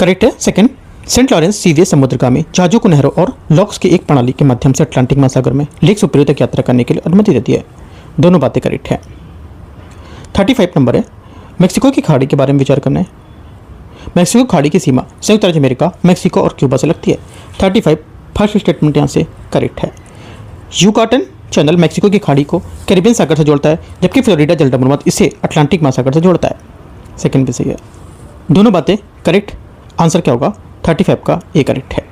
करेक्ट है। सेकंड, सेंट लॉरेंस सीवे समुद्रगामी जहाजों को नहरों और लॉक्स की एक प्रणाली के माध्यम से अटलांटिक महासागर में लेक सुपीरियर तक यात्रा करने के लिए अनुमति देती है। दोनों बातें करेक्ट है। 35 नंबर है मेक्सिको की खाड़ी के बारे में विचार करना है। मेक्सिको खाड़ी की सीमा संयुक्त राज्य अमेरिका, मेक्सिको और क्यूबा से लगती है। 35 फर्स्ट स्टेटमेंट यहाँ से करेक्ट है। यूकाटन चैनल मेक्सिको की खाड़ी को कैरिबियन सागर से जोड़ता है, जबकि फ्लोरिडा जलमर्मत इसे अटलांटिक महासागर से जोड़ता है। सेकंड भी सही है, दोनों बातें करेक्ट। आंसर क्या होगा? 35 का ए करेक्ट है।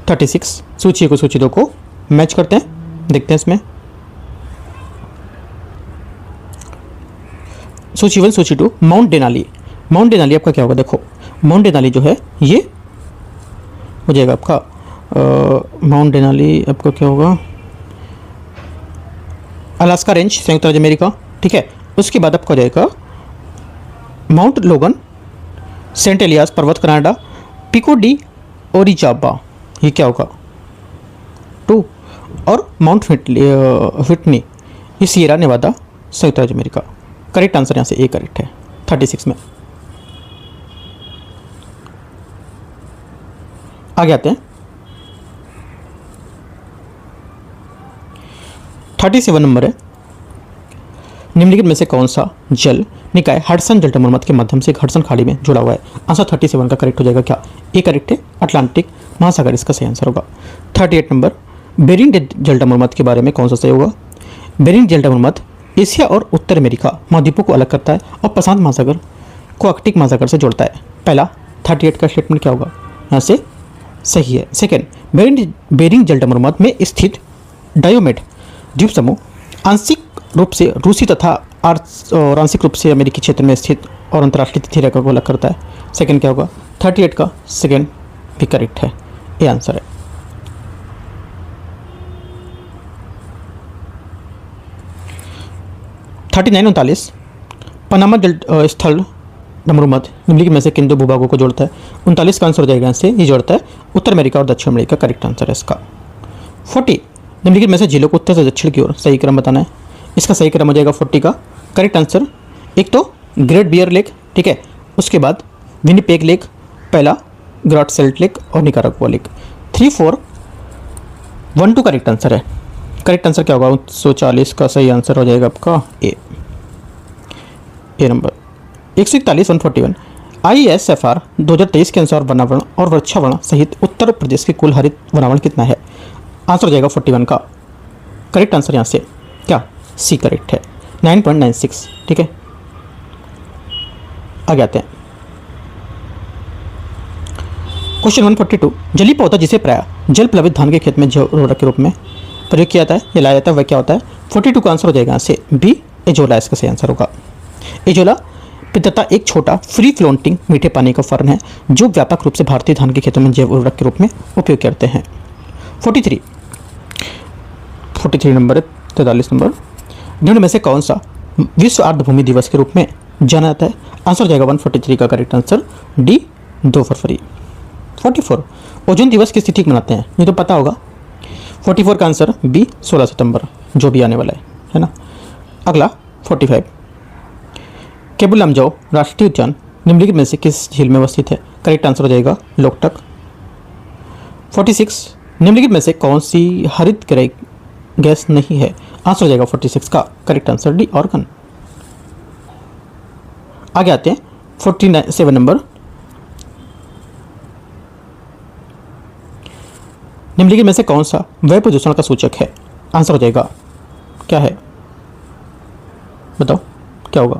36 सूची को सूची 2 को मैच करते हैं, देखते हैं इसमें सूची 1 सूची 2। माउंट डेनाली आपका क्या होगा? देखो माउंट डेनाली जो है ये हो जाएगा आपका माउंट डेनाली आपका क्या होगा? अलास्का रेंज संयुक्त राज्य अमेरिका, ठीक है। उसके बाद आपका हो जाएगा माउंट लोगन सेंट एलियास पर्वत कनाडा, पिको डी ओरिजाबा ये क्या होगा? 2 और माउंट व्हिटनी ये सिएरा नेवादा संयुक्त राज्य अमेरिका। करेक्ट आंसर यहाँ से ए करेक्ट है 36 में। आगे आते हैं 37 नंबर है निम्नलिखित में से कौन सा जल निकाय हडसन जलमर्मत के माध्यम से हडसन खाड़ी में जुड़ा हुआ है? आंसर 37 का करेक्ट हो जाएगा। क्या ए करेक्ट है? अटलांटिक महासागर इसका सही आंसर होगा। 38 नंबर बेरिंग जलमर्मत के बारे में कौन सा सही होगा? बेरिंग जलमर्मत एशिया और उत्तर अमेरिका महाद्वीपों को अलग करता है और प्रशांत महासागर को आर्कटिक महासागर से जोड़ता है। पहला 38 का स्टेटमेंट क्या होगा? यहाँ से सही है। सेकेंड, बेरिंग जलमर्मत में स्थित डायोमेड द्वीप समूह आंशिक रूप से रूसी तथा और आंशिक रूप से अमेरिकी क्षेत्र में स्थित और अंतर्राष्ट्रीय तिथि रेखा को अलग करता है। सेकंड क्या होगा? 38 का सेकंड भी करेक्ट है, ये आंसर है। पनामा जल स्थल नमरूमत निम्नलिखित में से किन दो भूभागों को जोड़ता है? 39 का आंसर हो जाएगा। इससे ये जोड़ता है उत्तर अमेरिका और दक्षिण अमेरिका। करेक्ट आंसर है इसका। 40 निम्नलिखित में से झीलों को उत्तर से दक्षिण की ओर सही क्रम बताना है। इसका सही क्रम हो जाएगा 40 का। करेक्ट आंसर एक तो ग्रेट बियर लेक, ठीक है, उसके बाद विनिपेग लेक, पहला ग्रॉट सेल्ट लेक और निकारागुआ लेक। 3, 4, 1, 2 करेक्ट आंसर है। करेक्ट आंसर क्या होगा? 140 का सही आंसर हो जाएगा आपका ए नंबर। 141, 141 ISFR 2023 के अनुसार वनावरण और वृक्षावरण सहित उत्तर प्रदेश की कुल हरित वनावरण कितना है? आंसर हो जाएगा 41 का। करेक्ट आंसर यहाँ से क्या? सी करेक्ट है, 9.96, ठीक है। आगे आते हैं क्वेश्चन 142। जलीय पौधा जिसे प्राय जल प्लवित धान के खेत में जैव उर्वरक के रूप में प्रयोग किया जाता है या लाया जाता है वह क्या होता है? 42 का आंसर हो जाएगा यहाँ से बी एजोला, इसका सही आंसर होगा। एजोला पितरता एक छोटा फ्री फ्लोटिंग मीठे पानी का फर्न है जो व्यापक रूप से भारतीय धान के खेतों में जैव उर्वरक के रूप में उपयोग करते हैं। 43 नंबर, 43 नंबर। निम्न में से कौन सा विश्व आर्द्रभूमि दिवस के रूप में जाना जाता है? आंसर हो जाएगा 143 का करेक्ट आंसर डी 2 फरवरी। 44 ओजोन दिवस किस तिथि को मनाते हैं? ये तो पता होगा। 44 का आंसर बी 16 सितंबर, जो भी आने वाला है ना। अगला 45 केबुल लमजाओ राष्ट्रीय उद्यान निम्नलिखित में से किस झील में अवस्थित है? करेक्ट आंसर हो जाएगा लोकटक। 46 निम्नलिखित में से कौन सी हरित गैस नहीं है? आंसर हो जाएगा 46 का करेक्ट आंसर डी ऑर्गन। आगे आते हैं 47 नंबर। निम्नलिखित में से कौन सा वायु प्रदूषण का सूचक है? आंसर हो जाएगा क्या है? बताओ क्या होगा?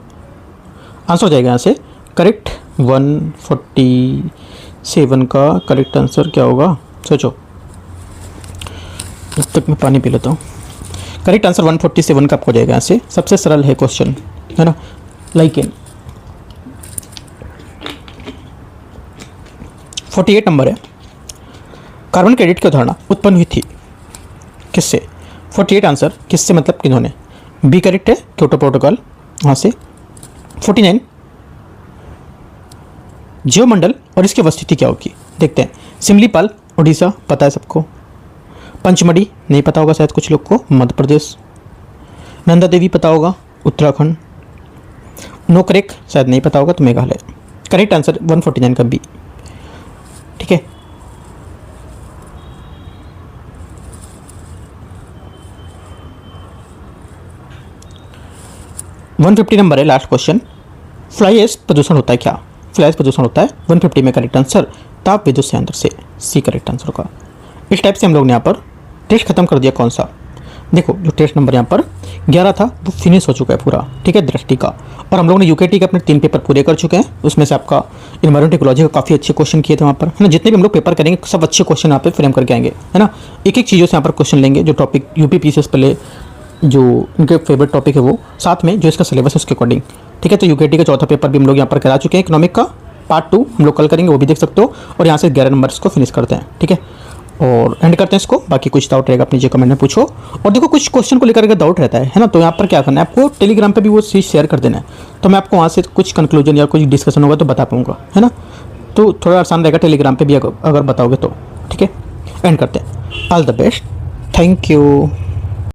आंसर हो जाएगा यहाँ से करेक्ट 147 का करेक्ट आंसर क्या होगा? सोचो, जब तक मैं पानी पी लेता हूँ। करेक्ट आंसर 147 का आपको हो जाएगा यहाँ से। सबसे सरल है क्वेश्चन, है ना। लाइकेन 48 नंबर है। कार्बन क्रेडिट की अवधारणा उत्पन्न हुई थी किससे? 48 आंसर किससे मतलब किन्होंने? बी करेक्ट है, क्योटो प्रोटोकॉल, वहाँ से। 49 जीवमंडल और इसकी अवस्थिति क्या होगी? देखते हैं। सिमलीपाल उड़ीसा, पता है सबको। पंचमढ़ी नहीं पता होगा शायद कुछ लोग को, मध्य प्रदेश। नंदा देवी पता होगा, उत्तराखंड। नोकरेक शायद नहीं पता होगा तो मेघालय। करेक्ट आंसर 149 का बी, ठीक है। वन 150 नंबर है, लास्ट क्वेश्चन। फ्लाई ऐश प्रदूषण होता है क्या? फ्लाई ऐश प्रदूषण होता है 150 में करेक्ट आंसर ताप विद्युत संयंत्र से, सी करेक्ट आंसर होगा। इस टाइप से हम लोग ने यहाँ पर टेस्ट खत्म कर दिया। कौन सा? देखो, जो टेस्ट नंबर यहाँ पर 11 था वो फिनिश हो चुका है पूरा, ठीक है, दृष्टि का। और हम लोग ने यूकेटी के अपने 3 पेपर पूरे कर चुके हैं। उसमें से आपका इन्वायरमेंट इकोलॉजी का काफ़ी अच्छे क्वेश्चन किए थे वहाँ पर, है ना। जितने भी हम लोग पेपर करेंगे सब अच्छे क्वेश्चन यहाँ पे फ्रेम करके आएंगे, है ना। एक एक चीज़ों से यहाँ पर क्वेश्चन लेंगे, जो टॉपिक यूपीपीसीएस पहले जो उनके फेवरेट टॉपिक है वो, साथ में जो इसका सिलेबस है उसके अकॉर्डिंग, ठीक है। तो यूकेटी का चौथा पेपर भी हम लोग यहाँ पर करा चुके हैं। इकोनॉमिक का पार्ट 2 हम लोग कल करेंगे, वो भी देख सकते हो। और यहाँ से 11 नंबर्स को फिनिश करते हैं, ठीक है। और एंड करते हैं इसको। बाकी कुछ डाउट रहेगा आप नीचे कमेंट में पूछो। और देखो, कुछ क्वेश्चन को लेकर अगर डाउट रहता है ना, तो यहाँ पर क्या करना है आपको, टेलीग्राम पे भी वो चीज़ शेयर कर देना है, तो मैं आपको वहाँ से कुछ कंक्लूजन या कुछ डिस्कशन होगा तो बता पाऊँगा, है ना। तो थोड़ा आसान रहेगा टेलीग्राम पे भी अगर बताओगे तो, ठीक है। एंड करते हैं। All the best, thank you.